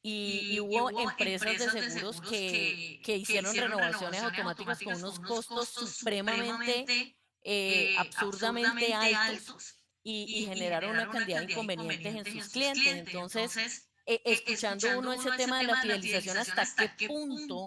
Y hubo empresas de seguros que hicieron renovaciones automáticas con unos costos supremamente, absurdamente altos, y generaron una cantidad de inconvenientes en sus clientes. Entonces, escuchando uno ese tema de la fidelización, hasta qué punto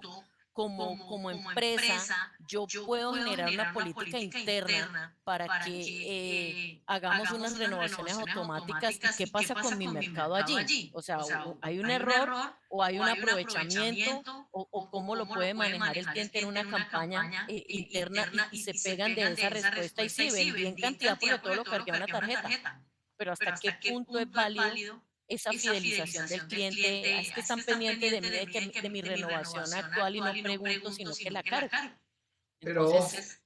como empresa, yo puedo generar una política interna para que hagamos unas renovaciones automáticas. ¿Y qué pasa con mi mercado allí? O sea, hay un error o hay un aprovechamiento o cómo lo puede manejar el cliente en una campaña interna y se pegan de esa respuesta y sí, vendí en cantidad porque todo lo cargué a una tarjeta, pero hasta qué punto es válido esa fidelización del cliente. Es que están pendientes de mí, de mi renovación actual y no pregunto, sino que la cargo. Pero Entonces,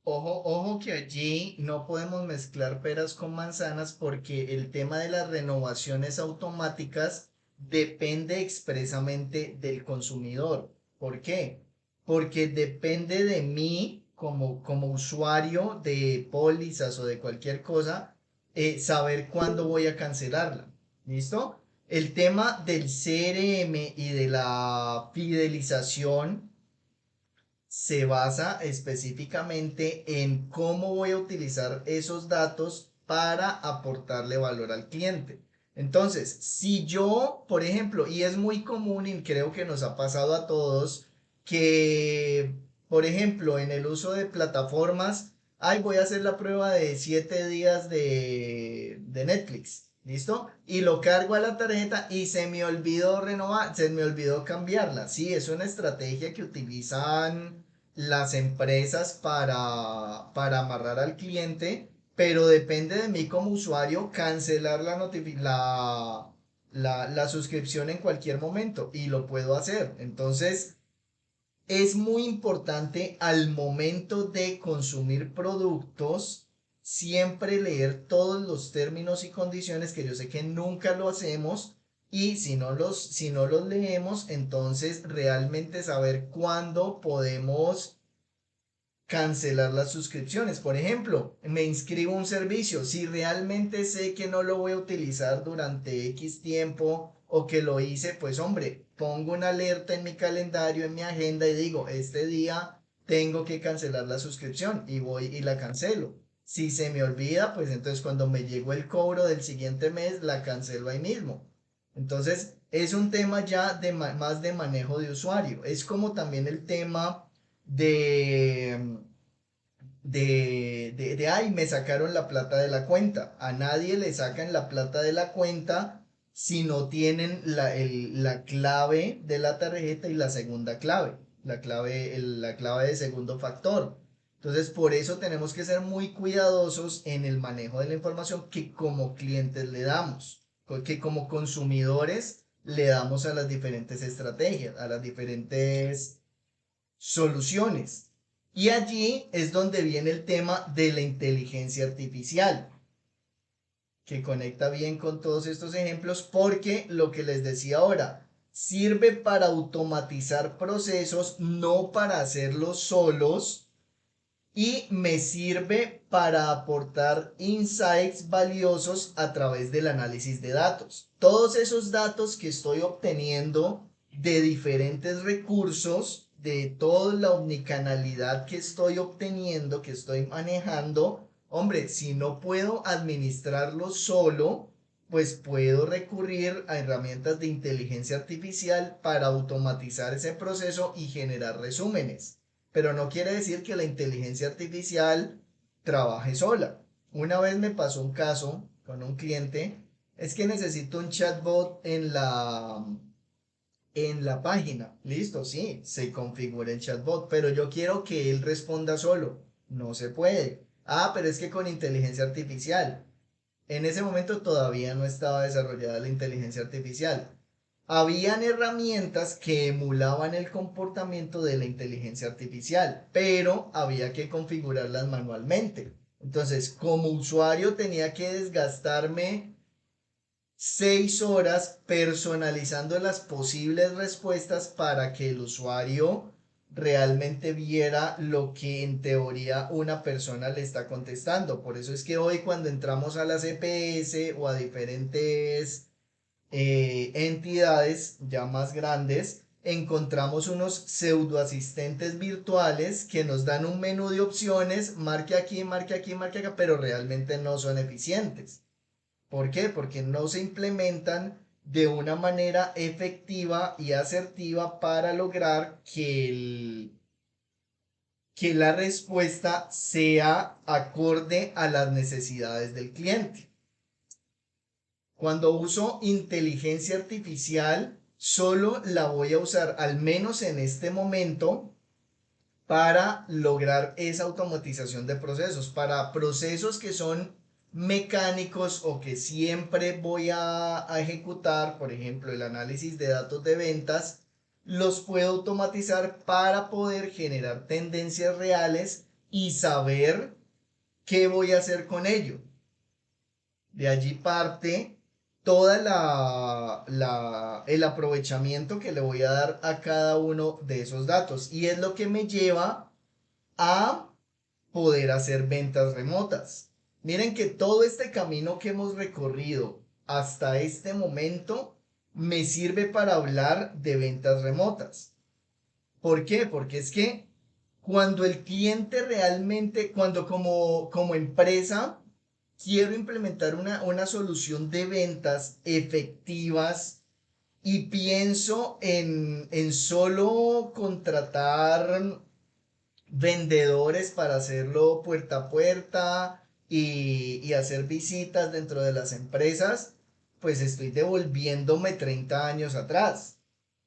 ojo que allí no podemos mezclar peras con manzanas porque el tema de las renovaciones automáticas depende expresamente del consumidor. ¿Por qué? Porque depende de mí como usuario de pólizas o de cualquier cosa, saber cuándo voy a cancelarla. ¿Listo? El tema del CRM y de la fidelización se basa específicamente en cómo voy a utilizar esos datos para aportarle valor al cliente. Entonces, si yo, por ejemplo, y es muy común y creo que nos ha pasado a todos, que, por ejemplo, en el uso de plataformas, ay, voy a hacer la prueba de 7 días de Netflix. ¿Listo? Y lo cargo a la tarjeta y se me olvidó renovar, se me olvidó cambiarla. Sí, es una estrategia que utilizan las empresas para amarrar al cliente, pero depende de mí como usuario cancelar la suscripción en cualquier momento y lo puedo hacer. Entonces, es muy importante al momento de consumir productos siempre leer todos los términos y condiciones, que yo sé que nunca lo hacemos, y si no los leemos, entonces realmente saber cuándo podemos cancelar las suscripciones. Por ejemplo, me inscribo a un servicio. Si realmente sé que no lo voy a utilizar durante X tiempo o que lo hice, pues hombre, pongo una alerta en mi calendario, en mi agenda y digo, este día tengo que cancelar la suscripción y voy y la cancelo. Si se me olvida, pues entonces cuando me llegó el cobro del siguiente mes, la cancelo ahí mismo. Entonces, es un tema ya más de manejo de usuario. Es como también el tema de, ay, me sacaron la plata de la cuenta. A nadie le sacan la plata de la cuenta si no tienen la clave de la tarjeta y la segunda clave, la clave de segundo factor. Entonces, por eso tenemos que ser muy cuidadosos en el manejo de la información que como clientes le damos, que como consumidores le damos a las diferentes estrategias, a las diferentes soluciones. Y allí es donde viene el tema de la inteligencia artificial, que conecta bien con todos estos ejemplos porque lo que les decía ahora, sirve para automatizar procesos, no para hacerlos solos, y me sirve para aportar insights valiosos a través del análisis de datos. Todos esos datos que estoy obteniendo de diferentes recursos, de toda la omnicanalidad que estoy obteniendo, que estoy manejando, hombre, si no puedo administrarlo solo, pues puedo recurrir a herramientas de inteligencia artificial para automatizar ese proceso y generar resúmenes. Pero no quiere decir que la inteligencia artificial trabaje sola. Una vez me pasó un caso con un cliente, es que necesito un chatbot en la página. Listo, sí, se configura el chatbot, pero yo quiero que él responda solo. No se puede. Ah, pero es que con inteligencia artificial. En ese momento todavía no estaba desarrollada la inteligencia artificial. Habían herramientas que emulaban el comportamiento de la inteligencia artificial, pero había que configurarlas manualmente. Entonces, como usuario tenía que desgastarme 6 horas personalizando las posibles respuestas para que el usuario realmente viera lo que en teoría una persona le está contestando. Por eso es que hoy cuando entramos a la CPS o a diferentes entidades ya más grandes, encontramos unos pseudoasistentes virtuales que nos dan un menú de opciones, marque aquí, marque aquí, marque acá, pero realmente no son eficientes. ¿Por qué? Porque no se implementan de una manera efectiva y asertiva para lograr que la respuesta sea acorde a las necesidades del cliente. Cuando uso inteligencia artificial, solo la voy a usar, al menos en este momento, para lograr esa automatización de procesos. Para procesos que son mecánicos o que siempre voy a ejecutar, por ejemplo, el análisis de datos de ventas, los puedo automatizar para poder generar tendencias reales y saber qué voy a hacer con ello. De allí parte toda el aprovechamiento que le voy a dar a cada uno de esos datos. Y es lo que me lleva a poder hacer ventas remotas. Miren que todo este camino que hemos recorrido hasta este momento me sirve para hablar de ventas remotas. ¿Por qué? Porque es que cuando el cliente realmente, cuando como empresa quiero implementar una solución de ventas efectivas y pienso en solo contratar vendedores para hacerlo puerta a puerta y hacer visitas dentro de las empresas, pues estoy devolviéndome 30 años atrás.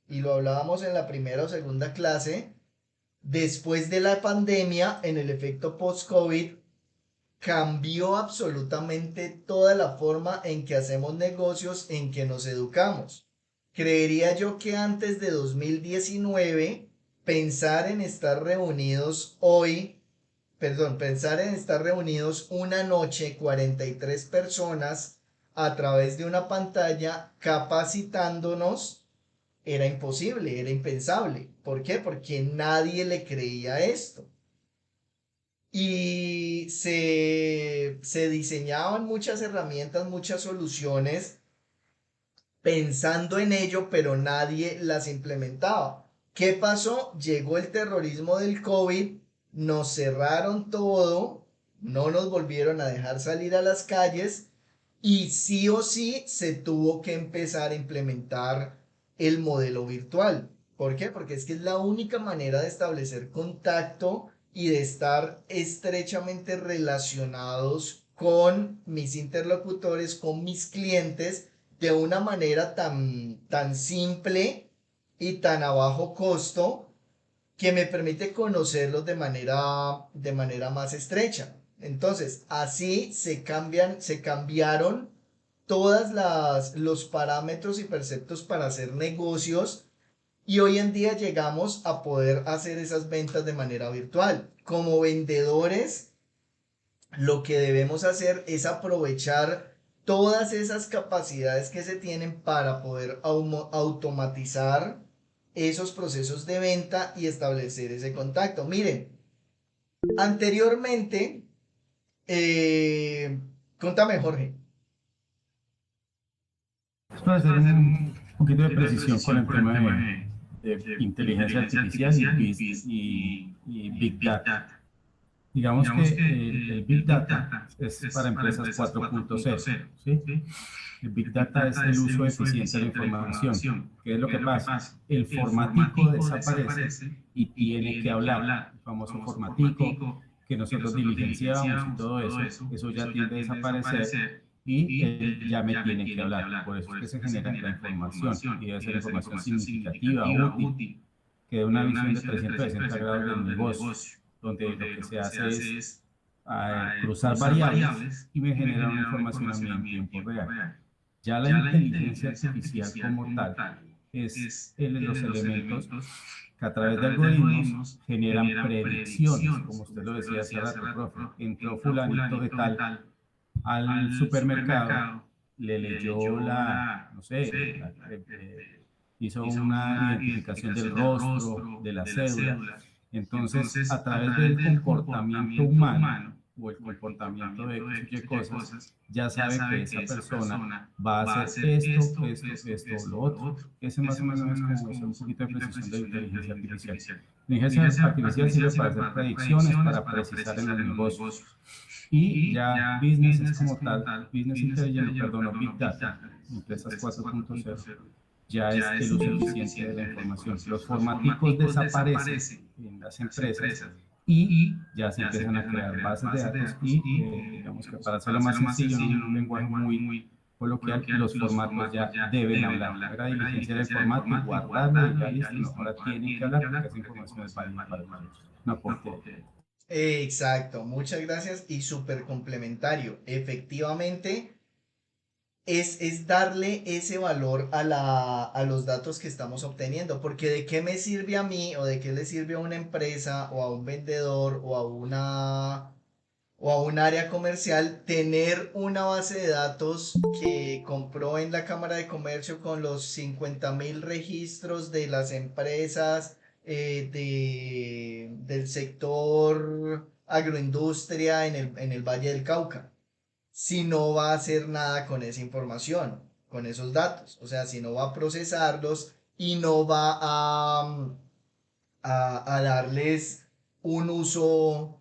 Y lo hablábamos en la primera o segunda clase. Después de la pandemia, en el efecto post-COVID, cambió absolutamente toda la forma en que hacemos negocios, en que nos educamos. Creería yo que antes de 2019, pensar en estar reunidos una noche, 43 personas a través de una pantalla capacitándonos, era imposible, era impensable. ¿Por qué? Porque nadie le creía esto. Y se diseñaban muchas herramientas, muchas soluciones pensando en ello, pero nadie las implementaba. ¿Qué pasó? Llegó el terrorismo del COVID, nos cerraron todo, no nos volvieron a dejar salir a las calles y sí o sí se tuvo que empezar a implementar el modelo virtual. ¿Por qué? Porque es que es la única manera de establecer contacto y de estar estrechamente relacionados con mis interlocutores, con mis clientes, de una manera tan simple y tan a bajo costo que me permite conocerlos de manera más estrecha. Entonces, así se cambiaron los parámetros y preceptos para hacer negocios. Y hoy en día llegamos a poder hacer esas ventas de manera virtual. Como vendedores, lo que debemos hacer es aprovechar todas esas capacidades que se tienen para poder automatizar esos procesos de venta y establecer ese contacto. Miren, anteriormente, contame, Jorge. Es para hacer un poquito de precisión con el tema de inteligencia artificial y Big Data. Digamos que el Big Data es para empresas 4.0, ¿sí? El Big Data es el uso eficiente de la información. ¿Qué es lo que pasa? El formatico desaparece y tiene que hablar. El famoso formatico que nosotros diligenciamos y todo eso ya tiende a desaparecer y él ya me tiene que hablar. Por eso es que se genera la información y debe ser información significativa, útil, que dé una visión de 360 grados del negocio, donde lo que se hace es cruzar variables y me genera una información a mí en tiempo real. Ya la inteligencia artificial como tal es los elementos que a través de algoritmos generan predicciones, como usted lo decía hace rato, profe. Entró fulanito de tal al supermercado, le leyó hizo una identificación del rostro, de la cédula. Entonces, a través del comportamiento humano o el comportamiento de X cosas, ya sabe que esa persona va a hacer esto, lo otro. Ese más o menos es como un poquito de precisión de inteligencia artificial. La inteligencia artificial sirve para hacer predicciones, para precisar en los negocios. Y ya business es como tal, business intelligence, Big Data, empresas 4.0, ya es el uso eficiente de la información. Los formaticos desaparecen en las empresas y ya se empiezan a crear bases de datos y digamos que para hacerlo más sencillo, en un lenguaje muy coloquial, los formatos ya deben hablar. Era diligenciar el formato y guardarlo y ya listo. No, ahora tienen que hablar porque esa información es válida para nosotros. No aporte. Exacto, muchas gracias y súper complementario. Efectivamente, es darle ese valor a los datos que estamos obteniendo, porque de qué me sirve a mí o de qué le sirve a una empresa o a un vendedor o a un área comercial tener una base de datos que compró en la Cámara de Comercio con los 50.000 registros de las empresas del sector agroindustria en el Valle del Cauca, si no va a hacer nada con esa información, con esos datos? O sea, si no va a procesarlos y no va a darles un uso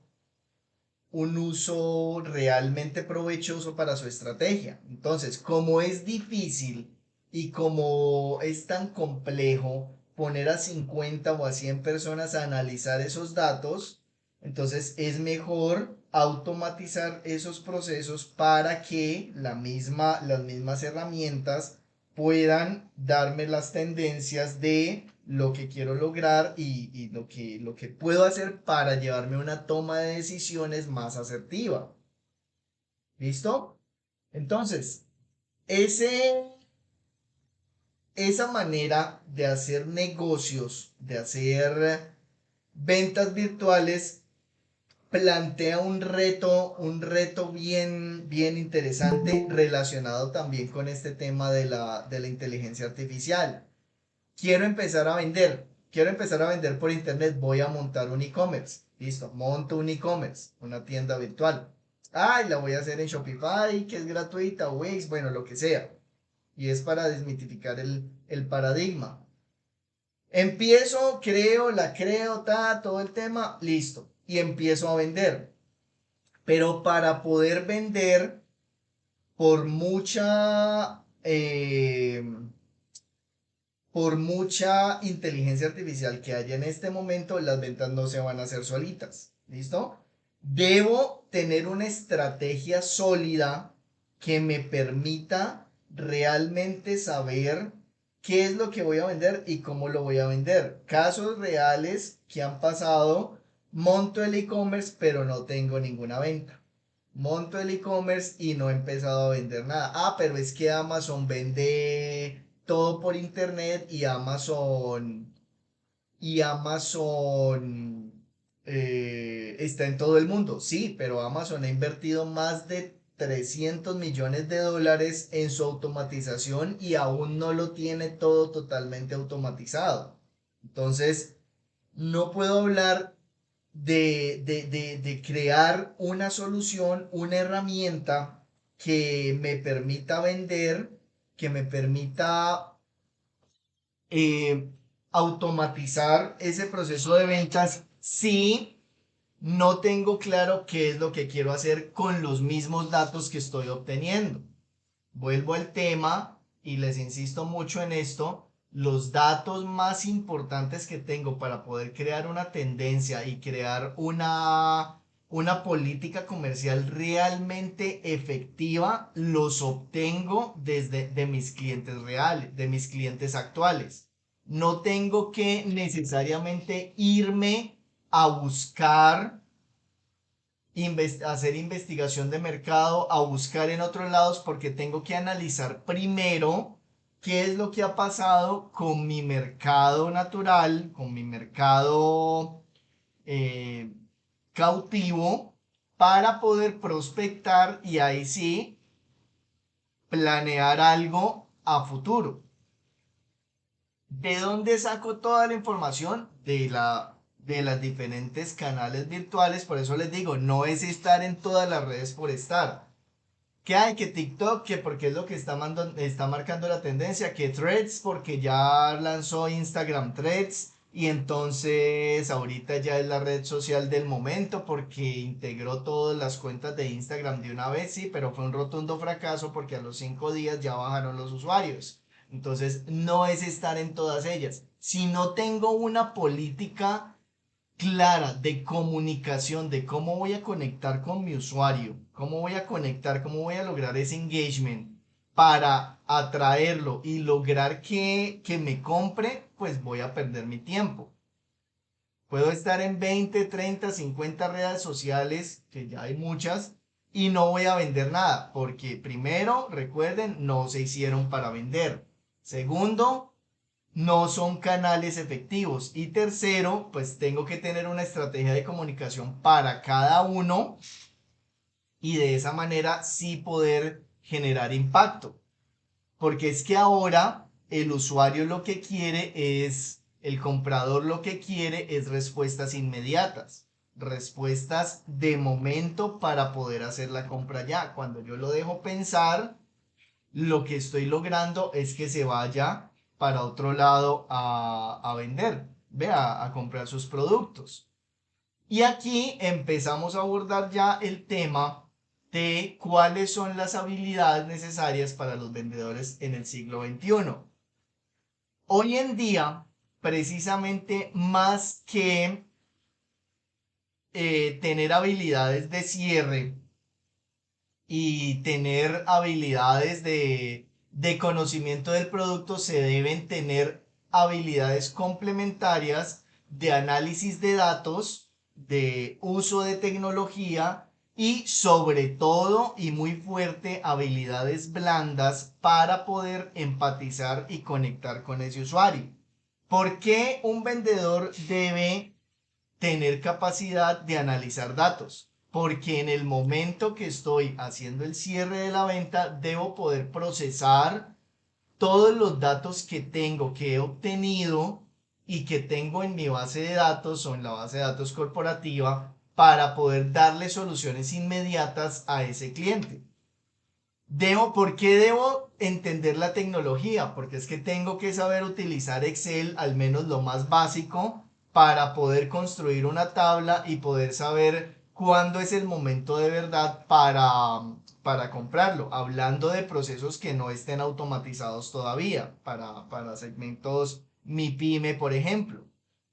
un uso realmente provechoso para su estrategia. Entonces, como es difícil y como es tan complejo poner a 50 o a 100 personas a analizar esos datos, entonces es mejor automatizar esos procesos para que las mismas herramientas puedan darme las tendencias de lo que quiero lograr y lo que puedo hacer para llevarme una toma de decisiones más asertiva. ¿Listo? Entonces, esa manera de hacer negocios, de hacer ventas virtuales, plantea un reto bien interesante relacionado también con este tema de la inteligencia artificial. Quiero empezar a vender. Quiero empezar a vender por internet. Voy a montar un e-commerce. Listo. Monto un e-commerce. Una tienda virtual. Ay, la voy a hacer en Shopify, que es gratuita, Wix, bueno, lo que sea. Y es para desmitificar el paradigma. Empiezo, creo, todo el tema, listo. Y empiezo a vender. Pero para poder vender, por mucha inteligencia artificial que haya en este momento, las ventas no se van a hacer solitas. ¿Listo? Debo tener una estrategia sólida que me permita realmente saber qué es lo que voy a vender y cómo lo voy a vender. Casos reales que han pasado: monto el e-commerce pero no tengo ninguna venta. Monto el e-commerce y no he empezado a vender nada. Ah, pero es que Amazon vende todo por internet y Amazon está en todo el mundo. Sí, pero Amazon ha invertido más de 300 millones de dólares en su automatización y aún no lo tiene todo totalmente automatizado. Entonces, no puedo hablar de crear una solución, una herramienta que me permita vender, que me permita automatizar ese proceso de ventas si no tengo claro qué es lo que quiero hacer con los mismos datos que estoy obteniendo. Vuelvo al tema y les insisto mucho en esto. Los datos más importantes que tengo para poder crear una tendencia y crear una política comercial realmente efectiva los obtengo de mis clientes reales, de mis clientes actuales. No tengo que necesariamente irme a buscar hacer investigación de mercado, a buscar en otros lados, porque tengo que analizar primero qué es lo que ha pasado con mi mercado natural, con mi mercado eh, cautivo, para poder prospectar y ahí sí planear algo a futuro. ¿De dónde saco toda la información? De las diferentes canales virtuales. Por eso les digo, no es estar en todas las redes por estar. ¿Qué hay? Que TikTok, que porque es lo que está marcando la tendencia, que Threads porque ya lanzó Instagram Threads, y entonces ahorita ya es la red social del momento porque integró todas las cuentas de Instagram de una vez, sí, pero fue un rotundo fracaso porque a los 5 días ya bajaron los usuarios. Entonces no es estar en todas ellas. Si no tengo una política clara de comunicación de cómo voy a conectar con mi usuario, cómo voy a conectar, cómo voy a lograr ese engagement para atraerlo y lograr que me compre, pues voy a perder mi tiempo. Puedo estar en 20, 30, 50 redes sociales, que ya hay muchas, y no voy a vender nada, porque primero, recuerden, no se hicieron para vender. Segundo, no son canales efectivos. Y tercero, pues tengo que tener una estrategia de comunicación para cada uno y de esa manera sí poder generar impacto. Porque es que ahora el usuario lo que quiere es, el comprador lo que quiere es respuestas inmediatas, respuestas de momento para poder hacer la compra ya. Cuando yo lo dejo pensar, lo que estoy logrando es que se vaya para otro lado a vender, vea, a comprar sus productos. Y aquí empezamos a abordar ya el tema de cuáles son las habilidades necesarias para los vendedores en el siglo XXI. Hoy en día, precisamente más que tener habilidades de cierre y tener habilidades de conocimiento del producto, se deben tener habilidades complementarias de análisis de datos, de uso de tecnología y sobre todo y muy fuerte habilidades blandas para poder empatizar y conectar con ese usuario. ¿Por qué un vendedor debe tener capacidad de analizar datos? Porque en el momento que estoy haciendo el cierre de la venta, debo poder procesar todos los datos que tengo, que he obtenido y que tengo en mi base de datos o en la base de datos corporativa para poder darle soluciones inmediatas a ese cliente. ¿Por qué debo entender la tecnología? Porque es que tengo que saber utilizar Excel, al menos lo más básico, para poder construir una tabla y poder saber cuándo es el momento de verdad para comprarlo. Hablando de procesos que no estén automatizados todavía, para segmentos mi pyme, por ejemplo.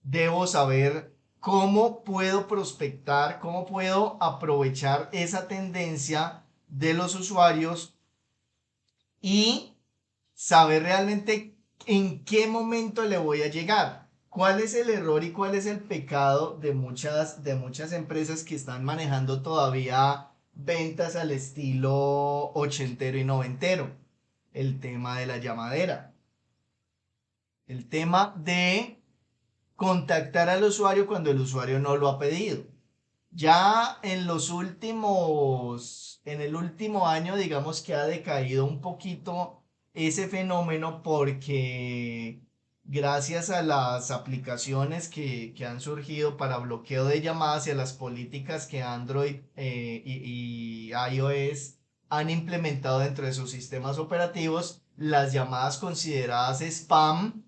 Debo saber cómo puedo prospectar, cómo puedo aprovechar esa tendencia de los usuarios y saber realmente en qué momento le voy a llegar. ¿Cuál es el error y cuál es el pecado de muchas empresas que están manejando todavía ventas al estilo ochentero y noventero? El tema de la llamadera. El tema de contactar al usuario cuando el usuario no lo ha pedido. Ya en el último año, digamos que ha decaído un poquito ese fenómeno porque gracias a las aplicaciones que han surgido para bloqueo de llamadas y a las políticas que Android y iOS han implementado dentro de sus sistemas operativos, las llamadas consideradas spam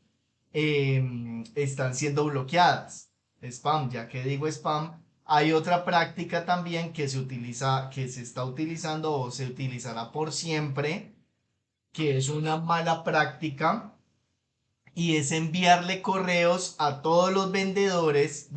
están siendo bloqueadas. Spam, ya que digo spam, hay otra práctica también que se utiliza, que se está utilizando o se utilizará por siempre, que es una mala práctica y es enviarle correos a todos los vendedores,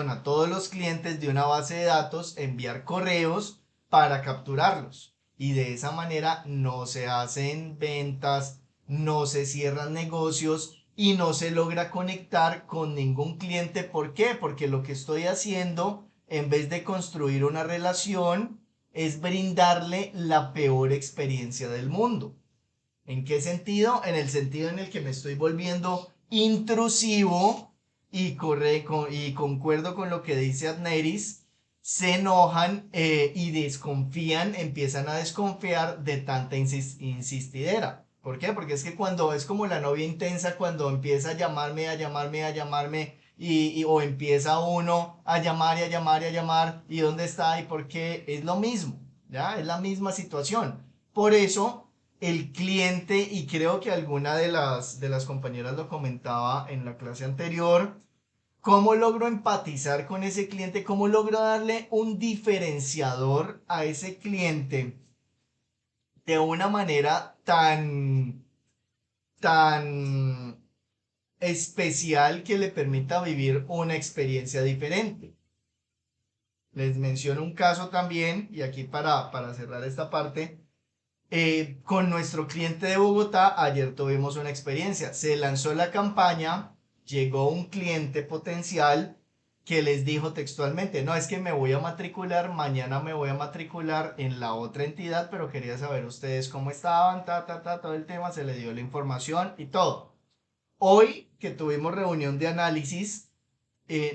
a todos los clientes de una base de datos, enviar correos para capturarlos. Y de esa manera no se hacen ventas, no se cierran negocios y no se logra conectar con ningún cliente. ¿Por qué? Porque lo que estoy haciendo, en vez de construir una relación, es brindarle la peor experiencia del mundo. ¿En qué sentido? En el sentido en el que me estoy volviendo intrusivo y concuerdo con lo que dice Adneris, se enojan y desconfían, empiezan a desconfiar de tanta insistidera. ¿Por qué? Porque es que cuando es como la novia intensa, cuando empieza a llamarme o empieza uno a llamar y a llamar y a llamar y dónde está y por qué, es lo mismo, ¿ya? Es la misma situación. Por eso el cliente, y creo que alguna de las compañeras lo comentaba en la clase anterior, ¿Cómo logro empatizar con ese cliente? ¿Cómo logro darle un diferenciador a ese cliente de una manera tan especial que le permita vivir una experiencia diferente? Les menciono un caso también, y aquí para cerrar esta parte, con nuestro cliente de Bogotá, ayer tuvimos una experiencia. Se lanzó la campaña, llegó un cliente potencial que les dijo textualmente, no, es que me voy a matricular, mañana me voy a matricular en la otra entidad, pero quería saber ustedes cómo estaban, todo el tema, se le dio la información y todo. Hoy que tuvimos reunión de análisis,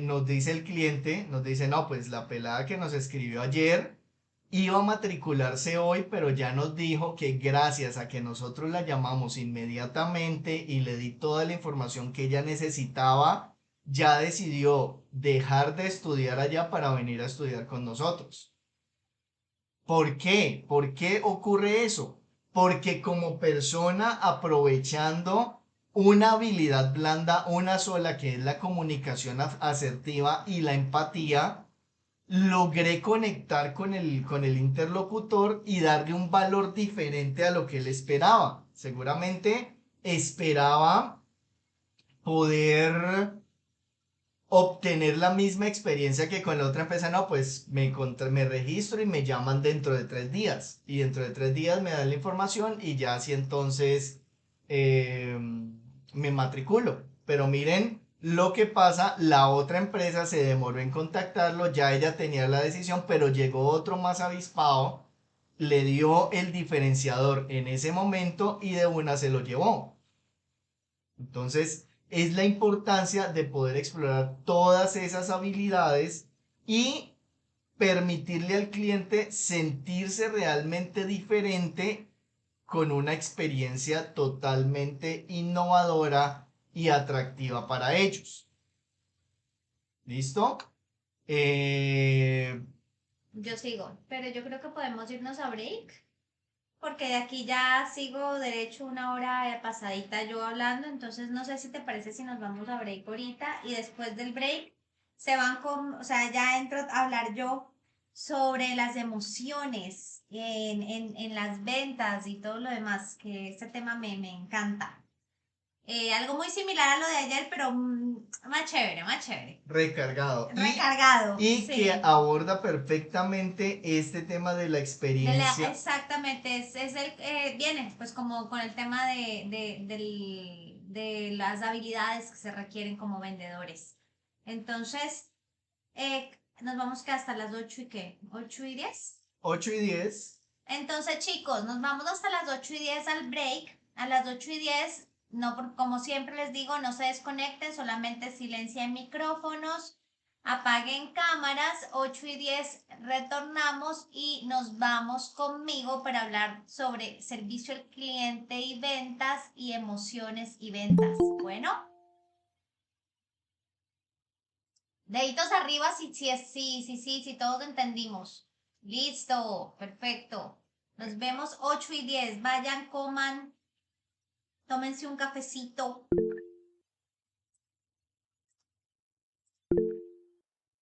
nos dice el cliente, nos dice, no, pues la pelada que nos escribió ayer iba a matricularse hoy, pero ya nos dijo que gracias a que nosotros la llamamos inmediatamente y le di toda la información que ella necesitaba, ya decidió dejar de estudiar allá para venir a estudiar con nosotros. ¿Por qué? ¿Por qué ocurre eso? Porque como persona, aprovechando una habilidad blanda, una sola, que es la comunicación asertiva y la empatía, logré conectar con el interlocutor y darle un valor diferente a lo que él esperaba. Seguramente esperaba poder obtener la misma experiencia que con la otra empresa. No, pues me registro y me llaman dentro de 3 días. Y dentro de 3 días me dan la información y ya así entonces eh, me matriculo. Pero miren lo que pasa, la otra empresa se demoró en contactarlo, ya ella tenía la decisión, pero llegó otro más avispado, le dio el diferenciador en ese momento y de una se lo llevó. Entonces, es la importancia de poder explorar todas esas habilidades y permitirle al cliente sentirse realmente diferente con una experiencia totalmente innovadora y atractiva para ellos. ¿Listo? Yo sigo, pero yo creo que podemos irnos a break, porque de aquí ya sigo derecho una hora pasadita yo hablando, entonces no sé si te parece si nos vamos a break ahorita y después del break se van con, o sea, ya entro a hablar yo sobre las emociones en las ventas y todo lo demás, que este tema me encanta. Algo muy similar a lo de ayer, pero más chévere, más chévere. Recargado. Recargado, Y sí. que aborda perfectamente este tema de la experiencia. Exactamente, viene pues como con el tema de las habilidades que se requieren como vendedores. Entonces, nos vamos que hasta las 8 y qué, 8:10. 8:10. Entonces, chicos, nos vamos hasta las 8:10 al break. A las 8:10, no, como siempre les digo, no se desconecten, solamente silencien micrófonos, apaguen cámaras. 8:10 retornamos y nos vamos conmigo para hablar sobre servicio al cliente y ventas y emociones y ventas. Bueno, deditos arriba si todos entendimos. Listo, perfecto. Nos vemos 8:10. Vayan, coman, tómense un cafecito.